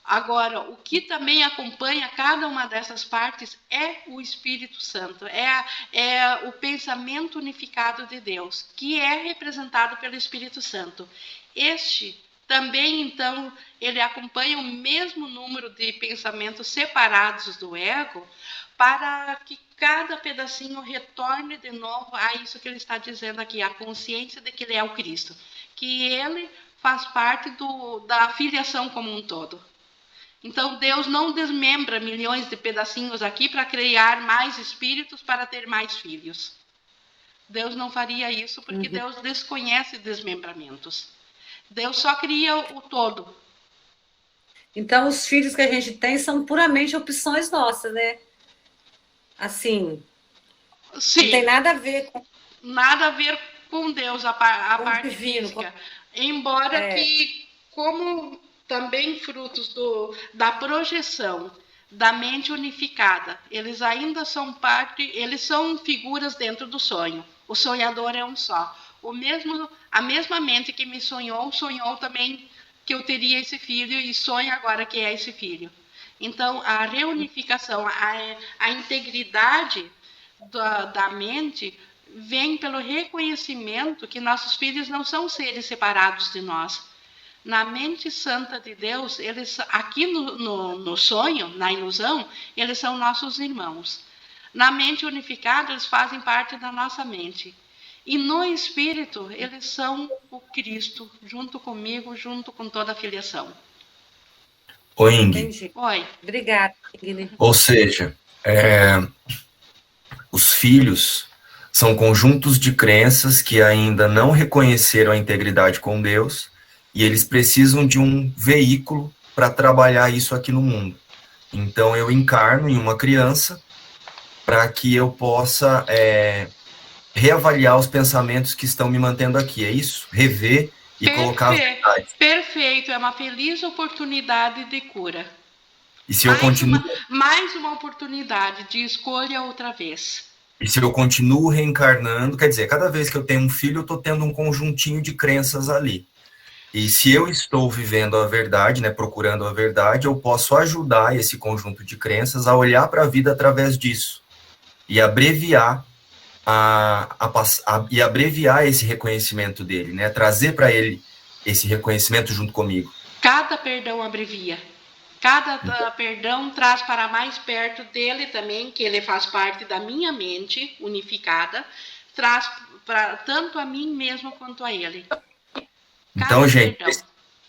Agora, o que também acompanha cada uma dessas partes é o Espírito Santo, é o pensamento unificado de Deus, que é representado pelo Espírito Santo. Este também, então, ele acompanha o mesmo número de pensamentos separados do ego, para que cada pedacinho retorne de novo a isso que ele está dizendo aqui, a consciência de que ele é o Cristo, que ele faz parte da filiação como um todo. Então, Deus não desmembra milhões de pedacinhos aqui para criar mais espíritos para ter mais filhos. Deus não faria isso porque Deus desconhece desmembramentos. Deus só cria o todo. Então, os filhos que a gente tem são puramente opções nossas, né? Assim, Sim. Não tem nada a ver com... Nada a ver com Deus, a parte divino, física. Embora que, como também frutos da projeção da mente unificada, eles ainda são parte, eles são figuras dentro do sonho. O sonhador é um só. A mesma mente que me sonhou também que eu teria esse filho e sonha agora que é esse filho. Então, a reunificação, a integridade da mente vem pelo reconhecimento que nossos filhos não são seres separados de nós. Na mente santa de Deus, eles aqui no sonho, na ilusão, eles são nossos irmãos. Na mente unificada, eles fazem parte da nossa mente. E no espírito, eles são o Cristo, junto comigo, junto com toda a filiação. Oi, Ing. Entendi. Oi. Obrigada, Ingrid. Ou seja, os filhos são conjuntos de crenças que ainda não reconheceram a integridade com Deus e eles precisam de um veículo para trabalhar isso aqui no mundo. Então, eu encarno em uma criança para que eu possa reavaliar os pensamentos que estão me mantendo aqui. É isso? Rever e colocar as verdades. Perfeito. É uma feliz oportunidade de cura. E se eu continuo... mais uma oportunidade de escolha outra vez. E se eu continuo reencarnando, quer dizer, cada vez que eu tenho um filho, eu estou tendo um conjuntinho de crenças ali. E se eu estou vivendo a verdade, né, procurando a verdade, eu posso ajudar esse conjunto de crenças a olhar para a vida através disso. E abreviar abreviar esse reconhecimento dele, né? Trazer para ele esse reconhecimento junto comigo. Cada perdão abrevia. Cada perdão traz para mais perto dele também, que ele faz parte da minha mente unificada, traz para tanto a mim mesmo quanto a ele. Então, gente,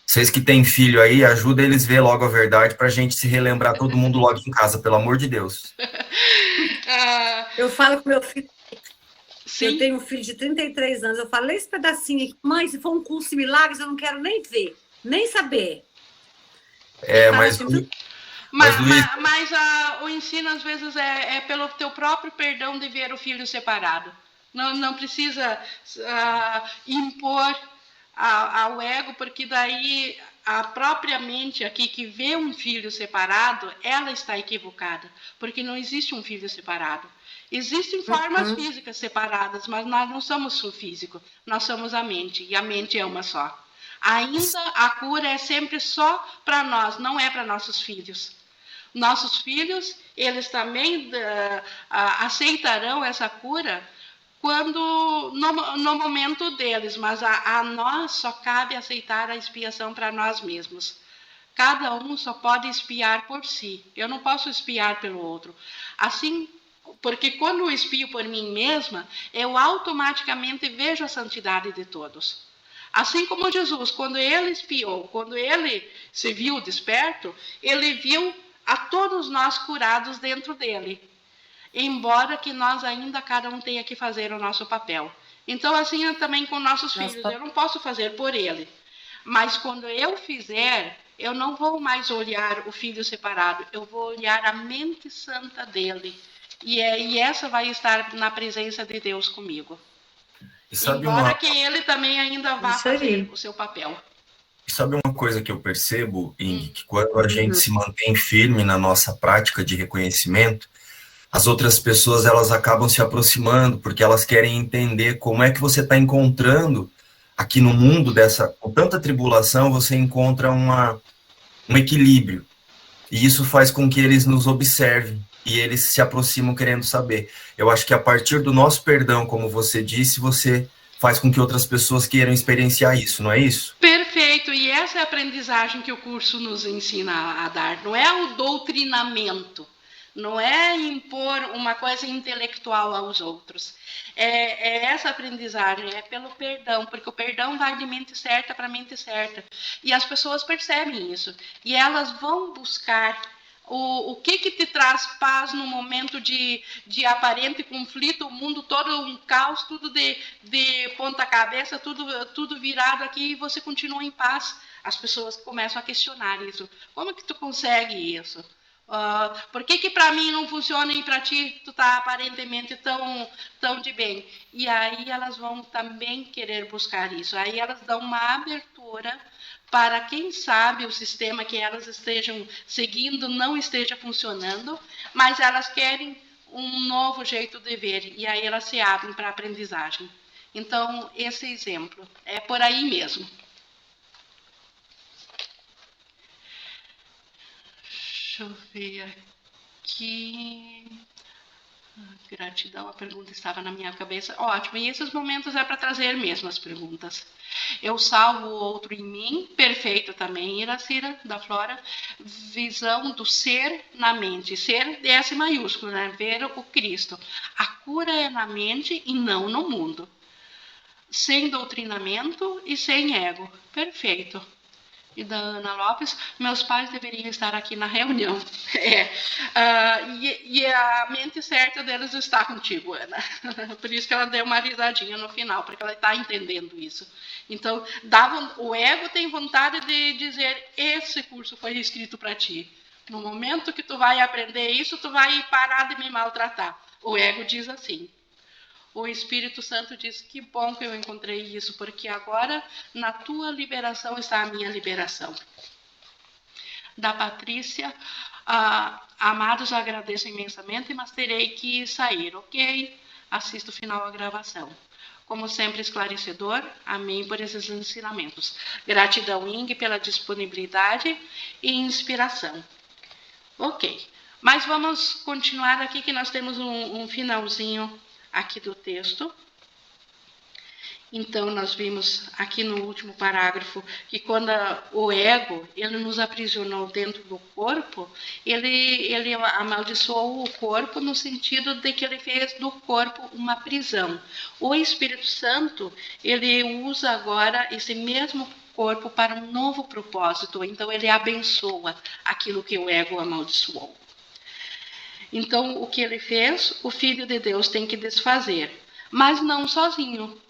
vocês que têm filho aí, ajuda eles a ver logo a verdade para a gente se relembrar todo mundo logo em casa, pelo amor de Deus. Eu falo com meu filho. Sim. Eu tenho um filho de 33 anos. Eu falei esse pedacinho aqui. Mãe, se for um curso de milagres, eu não quero nem ver, nem saber. Mas o ensino, às vezes, é pelo teu próprio perdão de ver o filho separado. Não precisa impor ao ego, porque daí a própria mente aqui que vê um filho separado, ela está equivocada, porque não existe um filho separado. Existem formas físicas separadas, mas nós não somos o físico, nós somos a mente, e a mente é uma só. Ainda a cura é sempre só para nós, não é para nossos filhos. Nossos filhos, eles também aceitarão essa cura quando no momento deles, mas a nós só cabe aceitar a expiação para nós mesmos. Cada um só pode expiar por si. Eu não posso expiar pelo outro. Assim, porque quando eu expio por mim mesma, eu automaticamente vejo a santidade de todos. Assim como Jesus, quando ele espiou, quando ele se viu desperto, ele viu a todos nós curados dentro dele. Embora que nós ainda, cada um tenha que fazer o nosso papel. Então, assim é também com nossos filhos. Eu não posso fazer por ele. Mas quando eu fizer, eu não vou mais olhar o filho separado. Eu vou olhar a mente santa dele. E essa vai estar na presença de Deus comigo. Embora que ele também ainda vá fazer o seu papel. Sabe uma coisa que eu percebo, Ing, que quando a gente se mantém firme na nossa prática de reconhecimento, as outras pessoas elas acabam se aproximando, porque elas querem entender como é que você está encontrando aqui no mundo com tanta tribulação, você encontra um equilíbrio. E isso faz com que eles nos observem e eles se aproximam querendo saber. Eu acho que a partir do nosso perdão, como você disse, você faz com que outras pessoas queiram experienciar isso, não é isso? Perfeito, e essa é a aprendizagem que o curso nos ensina a dar. Não é o doutrinamento, não é impor uma coisa intelectual aos outros. É essa aprendizagem, é pelo perdão, porque o perdão vai de mente certa para mente certa. E as pessoas percebem isso. E elas vão buscar o que te traz paz no momento de aparente conflito, o mundo todo um caos, tudo de ponta cabeça, tudo virado aqui, e você continua em paz. As pessoas começam a questionar isso. Como que tu consegue isso? Por que para mim não funciona e para ti tu tá aparentemente tão de bem? E aí elas vão também querer buscar isso. Aí elas dão uma abertura para, quem sabe, o sistema que elas estejam seguindo não esteja funcionando, mas elas querem um novo jeito de ver, e aí elas se abrem para a aprendizagem. Então, esse exemplo é por aí mesmo. Deixa eu ver aqui. Gratidão, a pergunta estava na minha cabeça. Ótimo, e esses momentos é para trazer mesmo as perguntas. Eu salvo o outro em mim, perfeito também, Iracira, da Flora. Visão do ser na mente. Ser de S maiúsculo, né? Ver o Cristo. A cura é na mente e não no mundo. Sem doutrinamento e sem ego. Perfeito. E da Ana Lopes, meus pais deveriam estar aqui na reunião. E a mente certa deles está contigo, Ana. Por isso que ela deu uma risadinha no final, porque ela está entendendo isso. Então, o ego tem vontade de dizer, esse curso foi escrito para ti. No momento que tu vai aprender isso, tu vai parar de me maltratar. O ego diz assim. O Espírito Santo diz, que bom que eu encontrei isso, porque agora na tua liberação está a minha liberação. Da Patrícia, amados, agradeço imensamente, mas terei que sair, ok? Assisto o final da gravação. Como sempre, esclarecedor, amém por esses ensinamentos. Gratidão, Ing, pela disponibilidade e inspiração. Ok, mas vamos continuar aqui, que nós temos um finalzinho aqui do texto. Então, nós vimos aqui no último parágrafo que quando o ego, ele nos aprisionou dentro do corpo, ele amaldiçoou o corpo no sentido de que ele fez do corpo uma prisão. O Espírito Santo, ele usa agora esse mesmo corpo para um novo propósito, então ele abençoa aquilo que o ego amaldiçoou. Então, o que ele fez, o Filho de Deus tem que desfazer, mas não sozinho,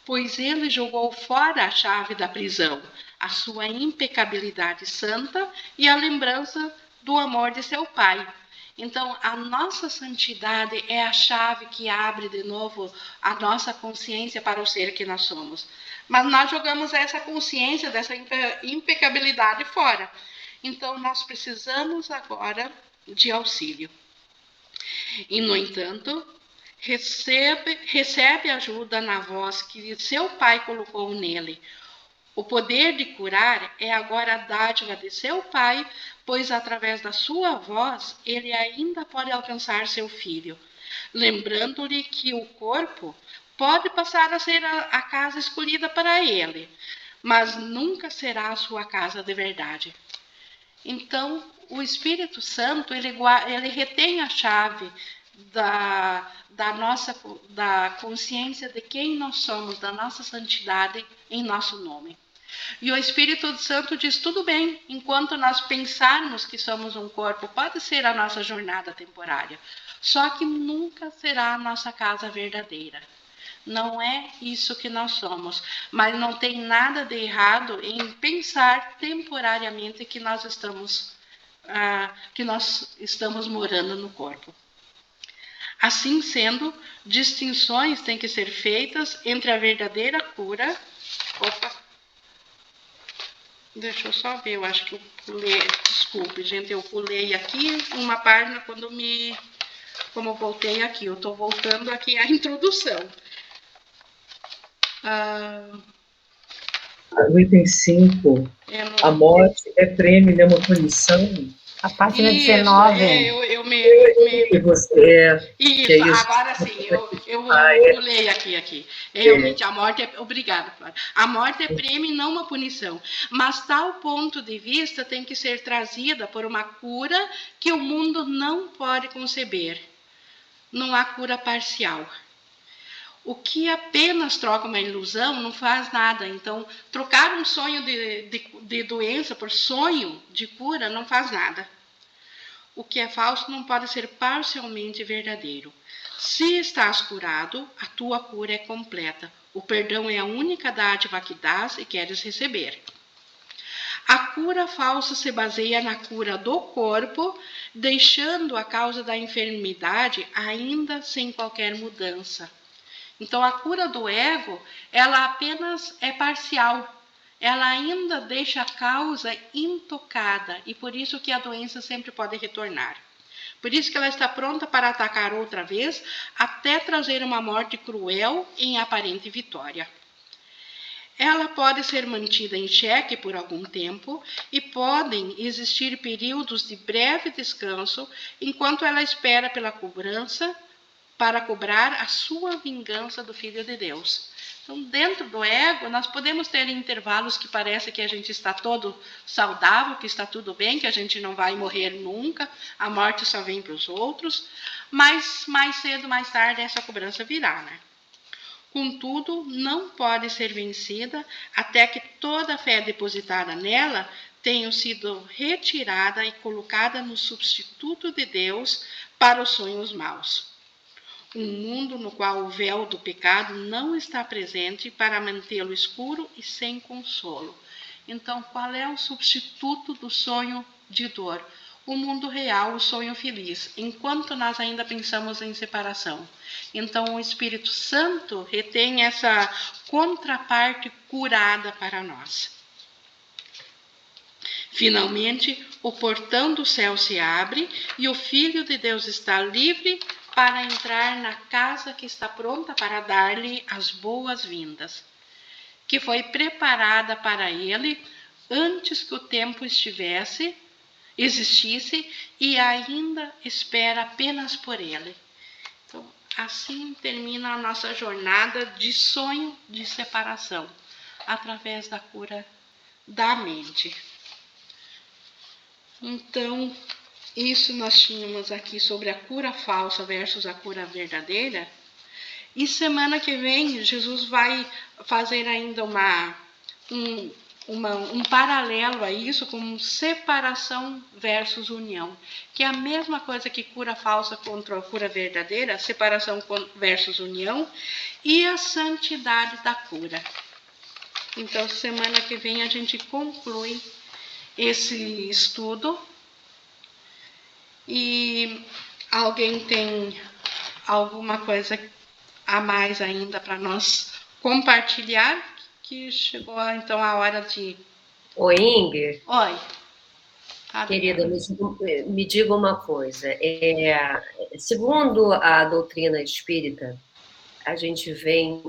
pois ele jogou fora a chave da prisão, a sua impecabilidade santa e a lembrança do amor de seu Pai. Então, a nossa santidade é a chave que abre de novo a nossa consciência para o ser que nós somos. Mas nós jogamos essa consciência, dessa impecabilidade fora. Então, nós precisamos agora de auxílio. E, no entanto, recebe ajuda na voz que seu Pai colocou nele. O poder de curar é agora a dádiva de seu Pai, pois através da sua voz ele ainda pode alcançar seu filho, lembrando-lhe que o corpo pode passar a ser a casa escolhida para ele, mas nunca será a sua casa de verdade. Então, o Espírito Santo, ele retém a chave da consciência de quem nós somos, da nossa santidade em nosso nome. E o Espírito Santo diz, tudo bem, enquanto nós pensarmos que somos um corpo, pode ser a nossa jornada temporária, só que nunca será a nossa casa verdadeira. Não é isso que nós somos, mas não tem nada de errado em pensar temporariamente que nós estamos morando no corpo. Assim sendo, distinções têm que ser feitas entre a verdadeira cura. Deixa eu só ver, eu acho que eu pulei. Desculpe, gente, eu pulei aqui uma página como eu voltei aqui. Eu estou voltando aqui à introdução. No item 5, a morte é prêmio, não é uma punição. A página isso, 19. Agora sim, eu pulei aqui. Realmente, a morte é... Obrigada, Flávia. A morte é prêmio e não uma punição. Mas tal ponto de vista tem que ser trazida por uma cura que o mundo não pode conceber. Não há cura parcial. O que apenas troca uma ilusão não faz nada. Então, trocar um sonho de doença por sonho de cura não faz nada. O que é falso não pode ser parcialmente verdadeiro. Se estás curado, a tua cura é completa. O perdão é a única dádiva que dás e queres receber. A cura falsa se baseia na cura do corpo, deixando a causa da enfermidade ainda sem qualquer mudança. Então, a cura do ego, ela apenas é parcial. Ela ainda deixa a causa intocada e por isso que a doença sempre pode retornar. Por isso que ela está pronta para atacar outra vez, até trazer uma morte cruel em aparente vitória. Ela pode ser mantida em xeque por algum tempo e podem existir períodos de breve descanso enquanto ela espera pela cobrança para cobrar a sua vingança do Filho de Deus. Então, dentro do ego, nós podemos ter intervalos que parece que a gente está todo saudável, que está tudo bem, que a gente não vai morrer nunca, a morte só vem para os outros, mas mais cedo, mais tarde, essa cobrança virá, né? Contudo, não pode ser vencida até que toda a fé depositada nela tenha sido retirada e colocada no substituto de Deus para os sonhos maus. Um mundo no qual o véu do pecado não está presente para mantê-lo escuro e sem consolo. Então, qual é o substituto do sonho de dor? O mundo real, o sonho feliz, enquanto nós ainda pensamos em separação. Então, o Espírito Santo retém essa contraparte curada para nós. Finalmente, o portão do céu se abre e o Filho de Deus está livre para entrar na casa que está pronta para dar-lhe as boas-vindas, que foi preparada para ele antes que o tempo existisse e ainda espera apenas por ele. Então, assim termina a nossa jornada de sonho de separação, através da cura da mente. Então, isso nós tínhamos aqui sobre a cura falsa versus a cura verdadeira. E semana que vem, Jesus vai fazer ainda um paralelo a isso com separação versus união, que é a mesma coisa que cura falsa contra a cura verdadeira, separação versus união, e a santidade da cura. Então, semana que vem a gente conclui esse estudo. E alguém tem alguma coisa a mais ainda para nós compartilhar? Que chegou então a hora de... Oi, Inger. Oi. Querida, me diga uma coisa. Segundo a doutrina espírita, a gente vem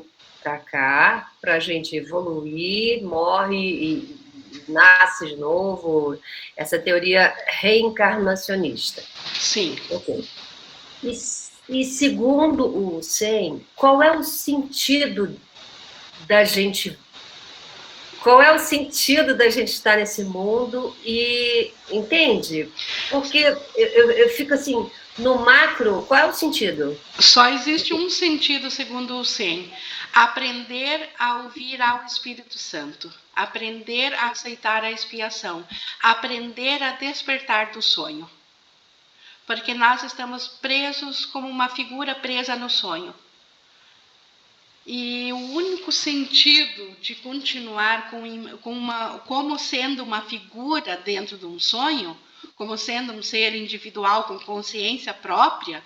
para cá para a gente evoluir, morre e nasce de novo, essa teoria reencarnacionista. Sim. Okay. E segundo o SEM, qual é o sentido da gente qual é o sentido da gente estar nesse mundo e, entende? Porque eu fico assim, no macro, qual é o sentido? Só existe um sentido, segundo o Sen: aprender a ouvir ao Espírito Santo, aprender a aceitar a expiação, aprender a despertar do sonho. Porque nós estamos presos como uma figura presa no sonho. E o único sentido de continuar como sendo uma figura dentro de um sonho, como sendo um ser individual com consciência própria,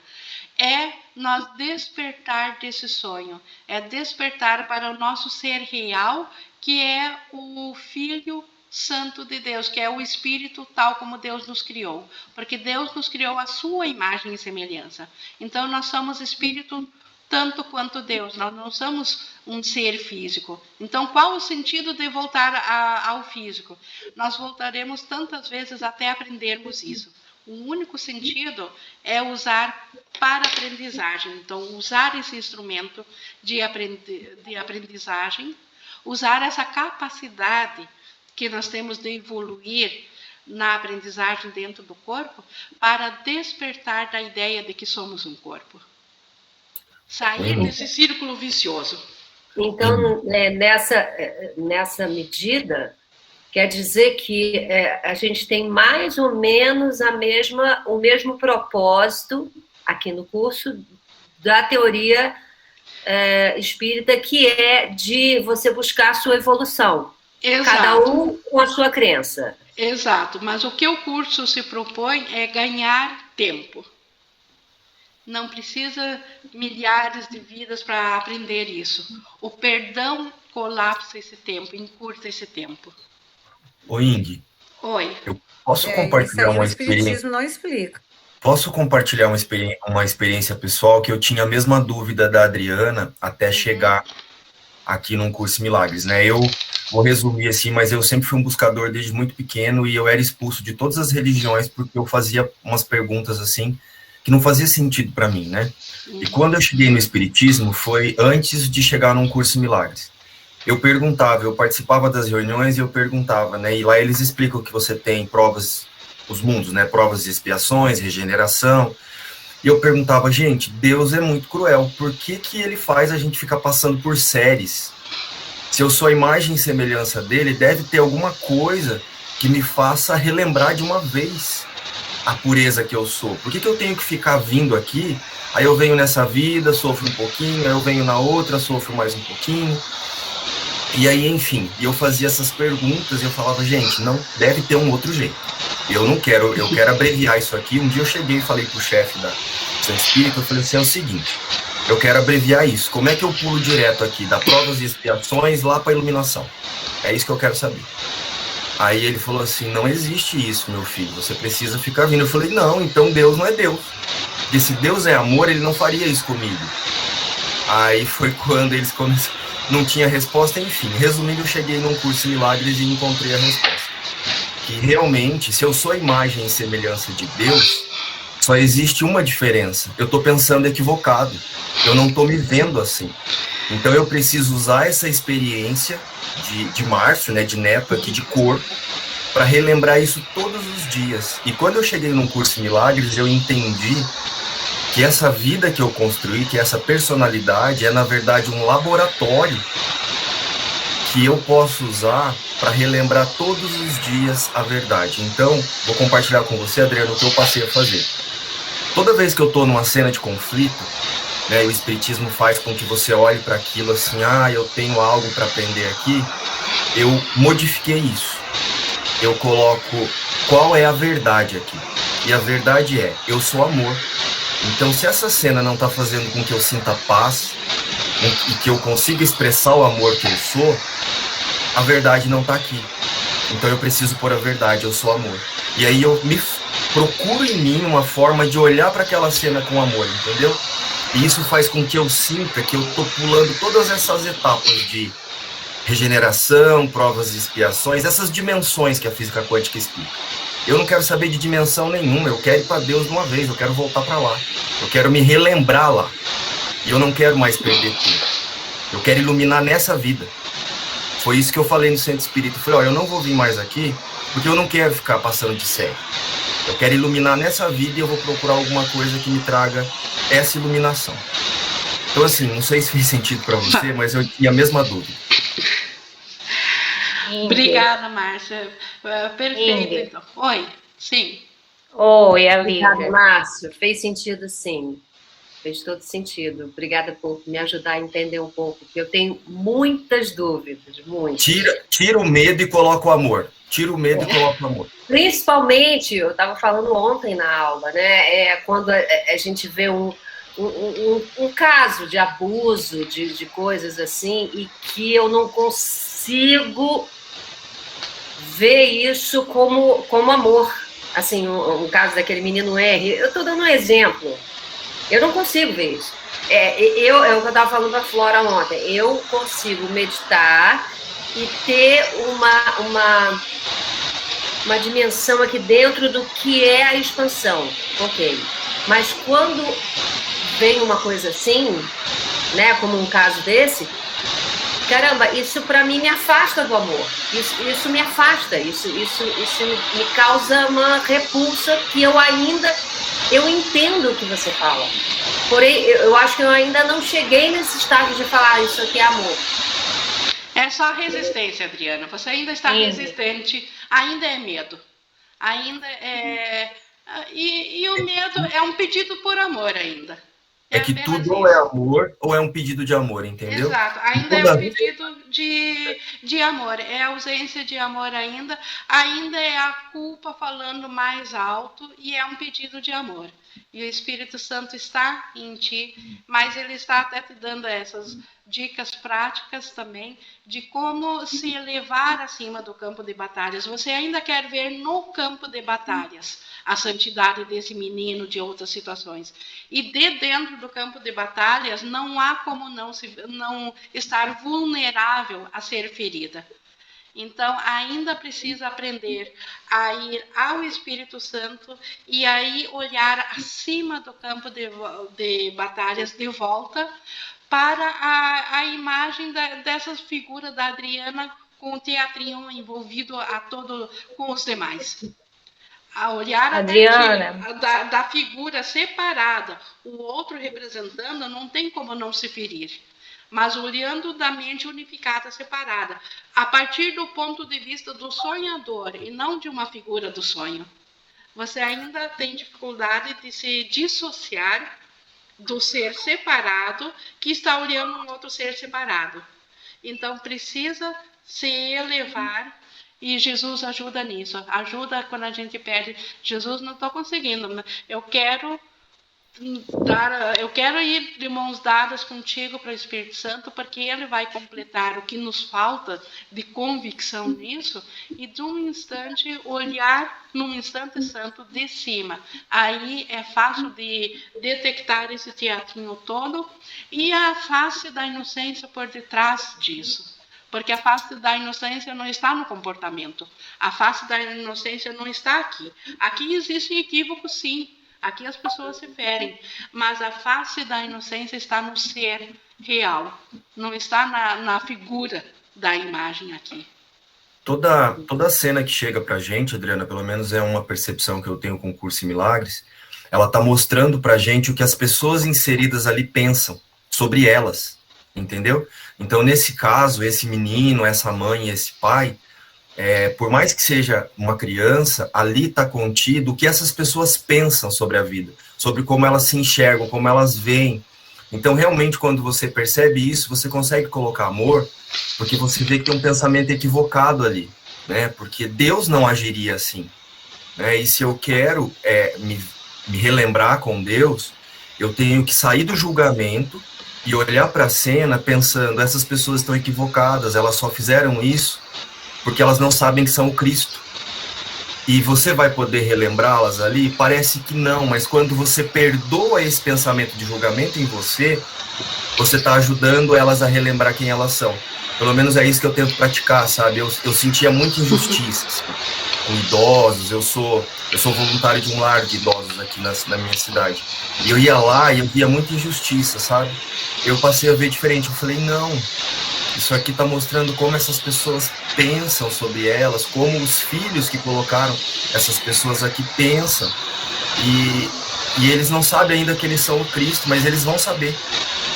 é nós despertar desse sonho, é despertar para o nosso ser real, que é o Filho Santo de Deus, que é o Espírito tal como Deus nos criou, porque Deus nos criou à sua imagem e semelhança. Então nós somos Espírito tanto quanto Deus, nós não somos um ser físico. Então, qual o sentido de voltar ao físico? Nós voltaremos tantas vezes até aprendermos isso. O único sentido é usar para aprendizagem. Então, usar esse instrumento de aprendizagem, usar essa capacidade que nós temos de evoluir na aprendizagem dentro do corpo para despertar da ideia de que somos um corpo. Sair desse círculo vicioso. Então, nessa medida, quer dizer que a gente tem mais ou menos o mesmo propósito aqui no curso da teoria espírita, que é de você buscar a sua evolução. Exato. Cada um com a sua crença. Exato, mas o que o curso se propõe é ganhar tempo. Não precisa milhares de vidas para aprender isso. O perdão colapsa esse tempo, encurta esse tempo. Ô, Ing. Oi. Eu posso compartilhar uma experiência? Não explica. Posso compartilhar uma experiência pessoal que eu tinha a mesma dúvida da Adriana até chegar aqui num curso Milagres, né? Eu vou resumir assim, mas eu sempre fui um buscador desde muito pequeno e eu era expulso de todas as religiões porque eu fazia umas perguntas assim que não fazia sentido para mim, né? E quando eu cheguei no Espiritismo foi antes de chegar num curso Milagres. Eu perguntava, eu participava das reuniões e eu perguntava, né? E lá eles explicam que você tem provas, os mundos, né? Provas de expiações, regeneração. E eu perguntava, gente, Deus é muito cruel. Por que ele faz a gente ficar passando por séries? Se eu sou a imagem e semelhança dele, deve ter alguma coisa que me faça relembrar de uma vez a pureza que eu sou. Por que eu tenho que ficar vindo aqui? Aí eu venho nessa vida, sofro um pouquinho, aí eu venho na outra, sofro mais um pouquinho. E aí, enfim, eu fazia essas perguntas e eu falava, gente, não deve ter um outro jeito. Eu quero abreviar isso aqui. Um dia eu cheguei e falei pro chefe da São Espírito, eu falei assim, é o seguinte, eu quero abreviar isso. Como é que eu pulo direto aqui, da provas e expiações lá para iluminação? É isso que eu quero saber. Aí ele falou assim, não existe isso, meu filho, você precisa ficar vindo. Eu falei, não, então Deus não é Deus. Porque se Deus é amor, ele não faria isso comigo. Aí foi quando eles começaram, não tinha resposta, enfim. Resumindo, eu cheguei num curso Milagres e encontrei a resposta. Que realmente, se eu sou a imagem e semelhança de Deus, só existe uma diferença. Eu estou pensando equivocado. Eu não estou me vendo assim. Então eu preciso usar essa experiência de Márcio, né, de neto aqui, de corpo, para relembrar isso todos os dias. E quando eu cheguei num curso Milagres, eu entendi que essa vida que eu construí, que essa personalidade é, na verdade, um laboratório que eu posso usar para relembrar todos os dias a verdade. Então, vou compartilhar com você, Adriano, o que eu passei a fazer. Toda vez que eu estou numa cena de conflito, né, o Espiritismo faz com que você olhe para aquilo assim, eu tenho algo para aprender aqui, eu modifiquei isso. Eu coloco qual é a verdade aqui. E a verdade é, eu sou amor. Então, se essa cena não está fazendo com que eu sinta paz e que eu consiga expressar o amor que eu sou, a verdade não está aqui. Então, eu preciso pôr a verdade, eu sou amor. E aí eu procuro em mim uma forma de olhar para aquela cena com amor, entendeu? E isso faz com que eu sinta que eu estou pulando todas essas etapas de regeneração, provas e expiações, essas dimensões que a física quântica explica. Eu não quero saber de dimensão nenhuma, eu quero ir para Deus de uma vez, eu quero voltar para lá. Eu quero me relembrar lá. E eu não quero mais perder tudo. Eu quero iluminar nessa vida. Foi isso que eu falei no Centro Espírita. Eu falei, ó, eu não vou vir mais aqui, porque eu não quero ficar passando de sério. Eu quero iluminar nessa vida e eu vou procurar alguma coisa que me traga essa iluminação. Então, assim, não sei se fez sentido para você, mas eu tinha a mesma dúvida. Obrigada, Márcia. Perfeito, então. Oi, sim. Oi, Alívia. Obrigada, Márcio. Fez sentido, sim. Fez todo sentido. Obrigada por me ajudar a entender um pouco, porque eu tenho muitas dúvidas, muitas. Tira o medo e coloca o amor. Tira o medo e coloca o amor. Principalmente, eu estava falando ontem na aula, né? Quando a gente vê um caso de abuso, de coisas assim, e que eu não consigo ver isso como amor. Assim, um caso daquele menino R, eu estou dando um exemplo. Eu não consigo ver isso. É o que eu estava falando para a Flora ontem. Eu consigo meditar e ter uma dimensão aqui dentro do que é a expansão. Ok. Mas quando vem uma coisa assim, né, como um caso desse, caramba, isso para mim me afasta do amor. Isso me afasta. Isso me causa uma repulsa que eu entendo o que você fala. Porém, eu acho que eu ainda não cheguei nesse estágio de falar isso aqui é amor. É só resistência, Adriana. Você ainda está resistente, ainda é medo. Ainda é... E o medo é um pedido por amor ainda. É que tudo ou é amor ou é um pedido de amor, entendeu? Exato, ainda é um pedido de amor, é ausência de amor ainda é a culpa falando mais alto e é um pedido de amor. E o Espírito Santo está em ti, mas ele está até te dando essas dicas práticas também de como se elevar acima do campo de batalhas. Você ainda quer ver no campo de batalhas a santidade desse menino, de outras situações. E dentro do campo de batalhas, não há como não estar vulnerável a ser ferida. Então, ainda precisa aprender a ir ao Espírito Santo e aí olhar acima do campo de batalhas de volta para a imagem dessas figuras da Adriana com o teatrinho envolvido com os demais. A olhar Adriana, da figura separada, o outro representando, não tem como não se ferir. Mas olhando da mente unificada, separada, a partir do ponto de vista do sonhador e não de uma figura do sonho. Você ainda tem dificuldade de se dissociar do ser separado que está olhando um outro ser separado. Então, precisa se elevar. E Jesus ajuda nisso, ajuda quando a gente pede, Jesus, não estou conseguindo, eu quero ir de mãos dadas contigo para o Espírito Santo, porque ele vai completar o que nos falta de convicção nisso, e de um instante olhar num instante santo de cima. Aí é fácil de detectar esse teatrinho todo e a face da inocência por detrás disso. Porque a face da inocência não está no comportamento. A face da inocência não está aqui. Aqui existem equívocos, sim. Aqui as pessoas se ferem. Mas a face da inocência está no ser real. Não está na figura da imagem aqui. Toda cena que chega pra gente, Adriana, pelo menos é uma percepção que eu tenho com o Curso em Milagres, ela está mostrando pra gente o que as pessoas inseridas ali pensam sobre elas. Entendeu? Então, nesse caso, esse menino, essa mãe, esse pai, por mais que seja uma criança, ali está contido o que essas pessoas pensam sobre a vida, sobre como elas se enxergam, como elas veem. Então, realmente, quando você percebe isso, você consegue colocar amor, porque você vê que tem um pensamento equivocado ali, né? Porque Deus não agiria assim, né? E se eu quero me relembrar com Deus, eu tenho que sair do julgamento e olhar para a cena pensando, essas pessoas estão equivocadas, elas só fizeram isso porque elas não sabem que são o Cristo. E você vai poder relembrá-las ali? Parece que não, mas quando você perdoa esse pensamento de julgamento em você, você está ajudando elas a relembrar quem elas são. Pelo menos é isso que eu tento praticar, sabe? Eu sentia muita injustiça com idosos, eu sou voluntário de um lar de idosos aqui na minha cidade. E eu ia lá e eu via muita injustiça, sabe? Eu passei a ver diferente, eu falei, não, Isso aqui está mostrando como essas pessoas pensam sobre elas, como os filhos que colocaram essas pessoas aqui pensam. E eles não sabem ainda que eles são o Cristo, mas eles vão saber.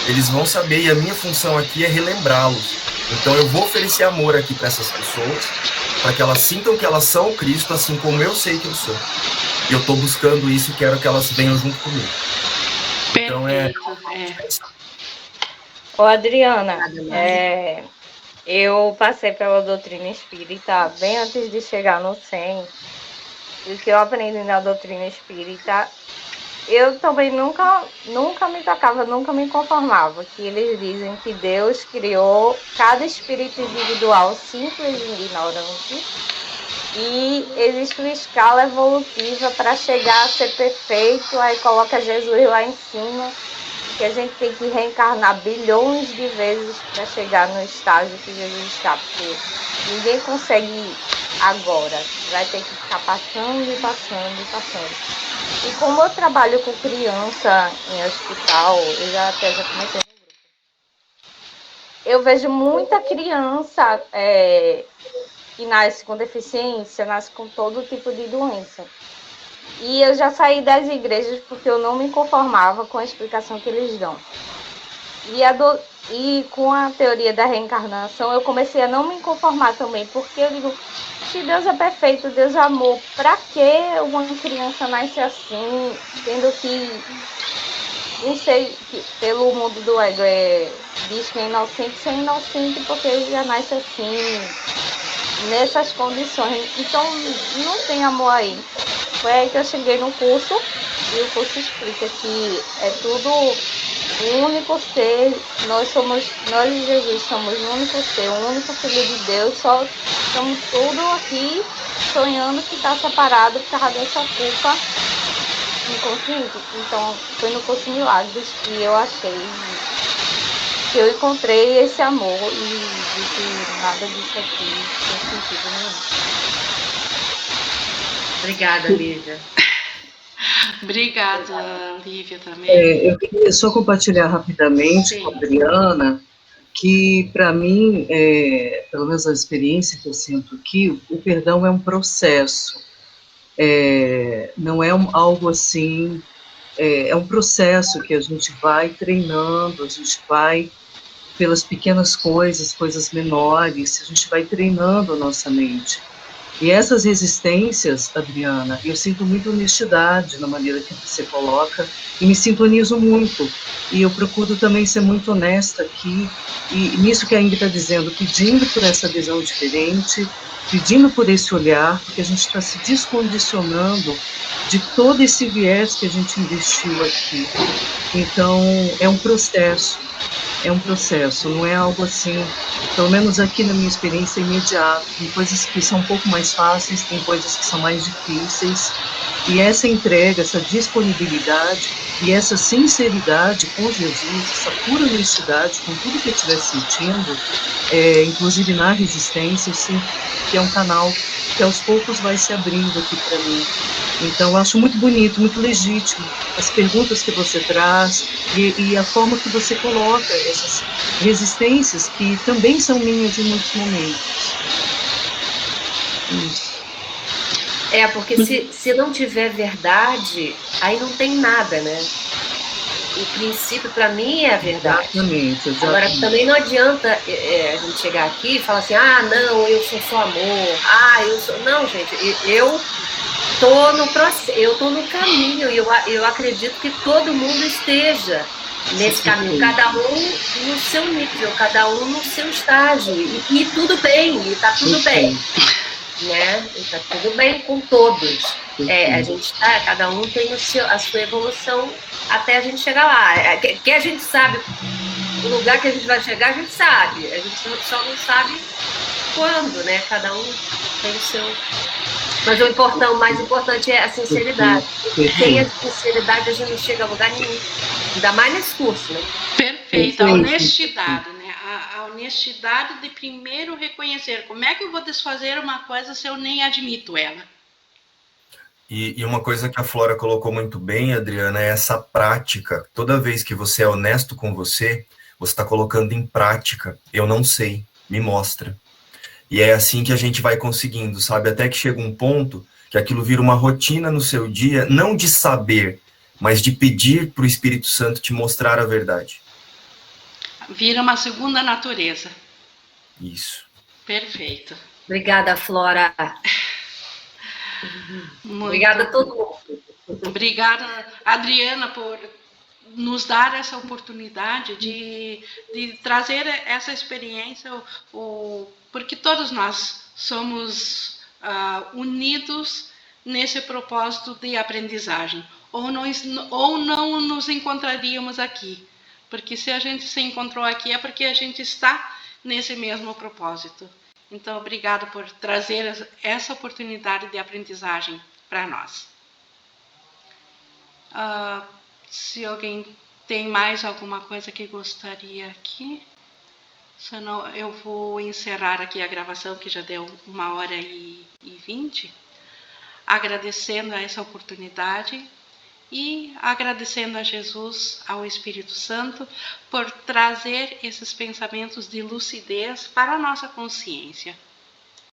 Eles vão saber, e a minha função aqui é relembrá-los. Então eu vou oferecer amor aqui para essas pessoas, para que elas sintam que elas são o Cristo, assim como eu sei que eu sou. E eu estou buscando isso e quero que elas venham junto comigo. Então Ô, Adriana, eu passei pela doutrina espírita bem antes de chegar no 100. E o que eu aprendi na doutrina espírita, eu também nunca me tocava, nunca me conformava. Que eles dizem que Deus criou cada espírito individual simples e ignorante. E existe uma escala evolutiva para chegar a ser perfeito, aí coloca Jesus lá em cima, que a gente tem que reencarnar bilhões de vezes para chegar no estágio que Jesus está, porque ninguém consegue ir agora, vai ter que ficar passando e passando e passando. E como eu trabalho com criança em hospital, eu já comecei no grupo, eu vejo muita criança que nasce com deficiência, nasce com todo tipo de doença. E eu já saí das igrejas porque eu não me conformava com a explicação que eles dão. E com a teoria da reencarnação, eu comecei a não me conformar também, porque eu digo, se Deus é perfeito, Deus é amor, para que uma criança nasce assim, tendo que, não sei, pelo mundo do ego, diz que é inocente, ser inocente porque ele já nasce assim, nessas condições. Então, não tem amor aí. Foi aí que eu cheguei no curso, e o curso explica que é tudo um único ser, nós e Jesus somos um único ser, um único Filho de Deus, só estamos tudo aqui sonhando que está separado por causa dessa culpa inconsciente. Então, foi no curso Milagres que eu achei, que eu encontrei esse amor e que nada disso aqui tem sentido nenhum. Obrigada, Lívia. Obrigada, Lívia, também. Eu queria só compartilhar rapidamente com a Adriana que, para mim, pelo menos a experiência que eu sinto aqui, o perdão é um processo. Não é algo assim, é um processo que a gente vai treinando, a gente vai pelas pequenas coisas menores, a gente vai treinando a nossa mente. E essas resistências, Adriana, eu sinto muita honestidade na maneira que você coloca e me sintonizo muito. E eu procuro também ser muito honesta aqui, e nisso que a Ingrid está dizendo, pedindo por essa visão diferente, pedindo por esse olhar, porque a gente está se descondicionando de todo esse viés que a gente investiu aqui. Então, é um processo, não é algo assim, pelo menos aqui na minha experiência, imediato. Tem coisas que são um pouco mais fáceis, tem coisas que são mais difíceis, e essa entrega, essa disponibilidade e essa sinceridade com Jesus, essa pura honestidade com tudo que eu estiver sentindo, inclusive na resistência, eu sinto que é um canal que aos poucos vai se abrindo aqui para mim. Então, eu acho muito bonito, muito legítimo as perguntas que você traz e a forma que você coloca essas resistências que também são minhas em muitos momentos. Isso. Porque se não tiver verdade, aí não tem nada, né? O princípio, para mim, é a verdade. Exatamente. Agora, também não adianta a gente chegar aqui e falar assim, não, eu sou só amor, eu sou... Não, gente, eu tô no caminho, e eu acredito que todo mundo esteja nesse caminho, cada um no seu nível, cada um no seu estágio, e tudo bem, e tá tudo bem, né? E tá tudo bem com todos. A gente cada um tem a sua evolução até a gente chegar lá. Que a gente sabe, o lugar que a gente vai chegar, a gente sabe, a gente só não sabe quando, né? Cada um tem o seu... Mas o mais importante é a sinceridade. Sem a sinceridade, a gente não chega a lugar nenhum. Ainda mais nesse curso, né? Perfeito, a honestidade, né? A honestidade de primeiro reconhecer. Como é que eu vou desfazer uma coisa se eu nem admito ela? E uma coisa que a Flora colocou muito bem, Adriana, é essa prática. Toda vez que você é honesto com você você está colocando em prática. Eu não sei, me mostra. E é assim que a gente vai conseguindo, sabe? Até que chega um ponto que aquilo vira uma rotina no seu dia, não de saber, mas de pedir para o Espírito Santo te mostrar a verdade. Vira uma segunda natureza. Isso. Perfeito. Obrigada, Flora. Obrigada a todo mundo. Obrigada, Adriana, por nos dar essa oportunidade de trazer essa experiência, porque todos nós somos unidos nesse propósito de aprendizagem, ou não nos encontraríamos aqui, porque se a gente se encontrou aqui é porque a gente está nesse mesmo propósito. Então, obrigado por trazer essa oportunidade de aprendizagem para nós. Se alguém tem mais alguma coisa que gostaria aqui, senão eu vou encerrar aqui a gravação, que já deu 1h20, agradecendo a essa oportunidade e agradecendo a Jesus, ao Espírito Santo, por trazer esses pensamentos de lucidez para a nossa consciência.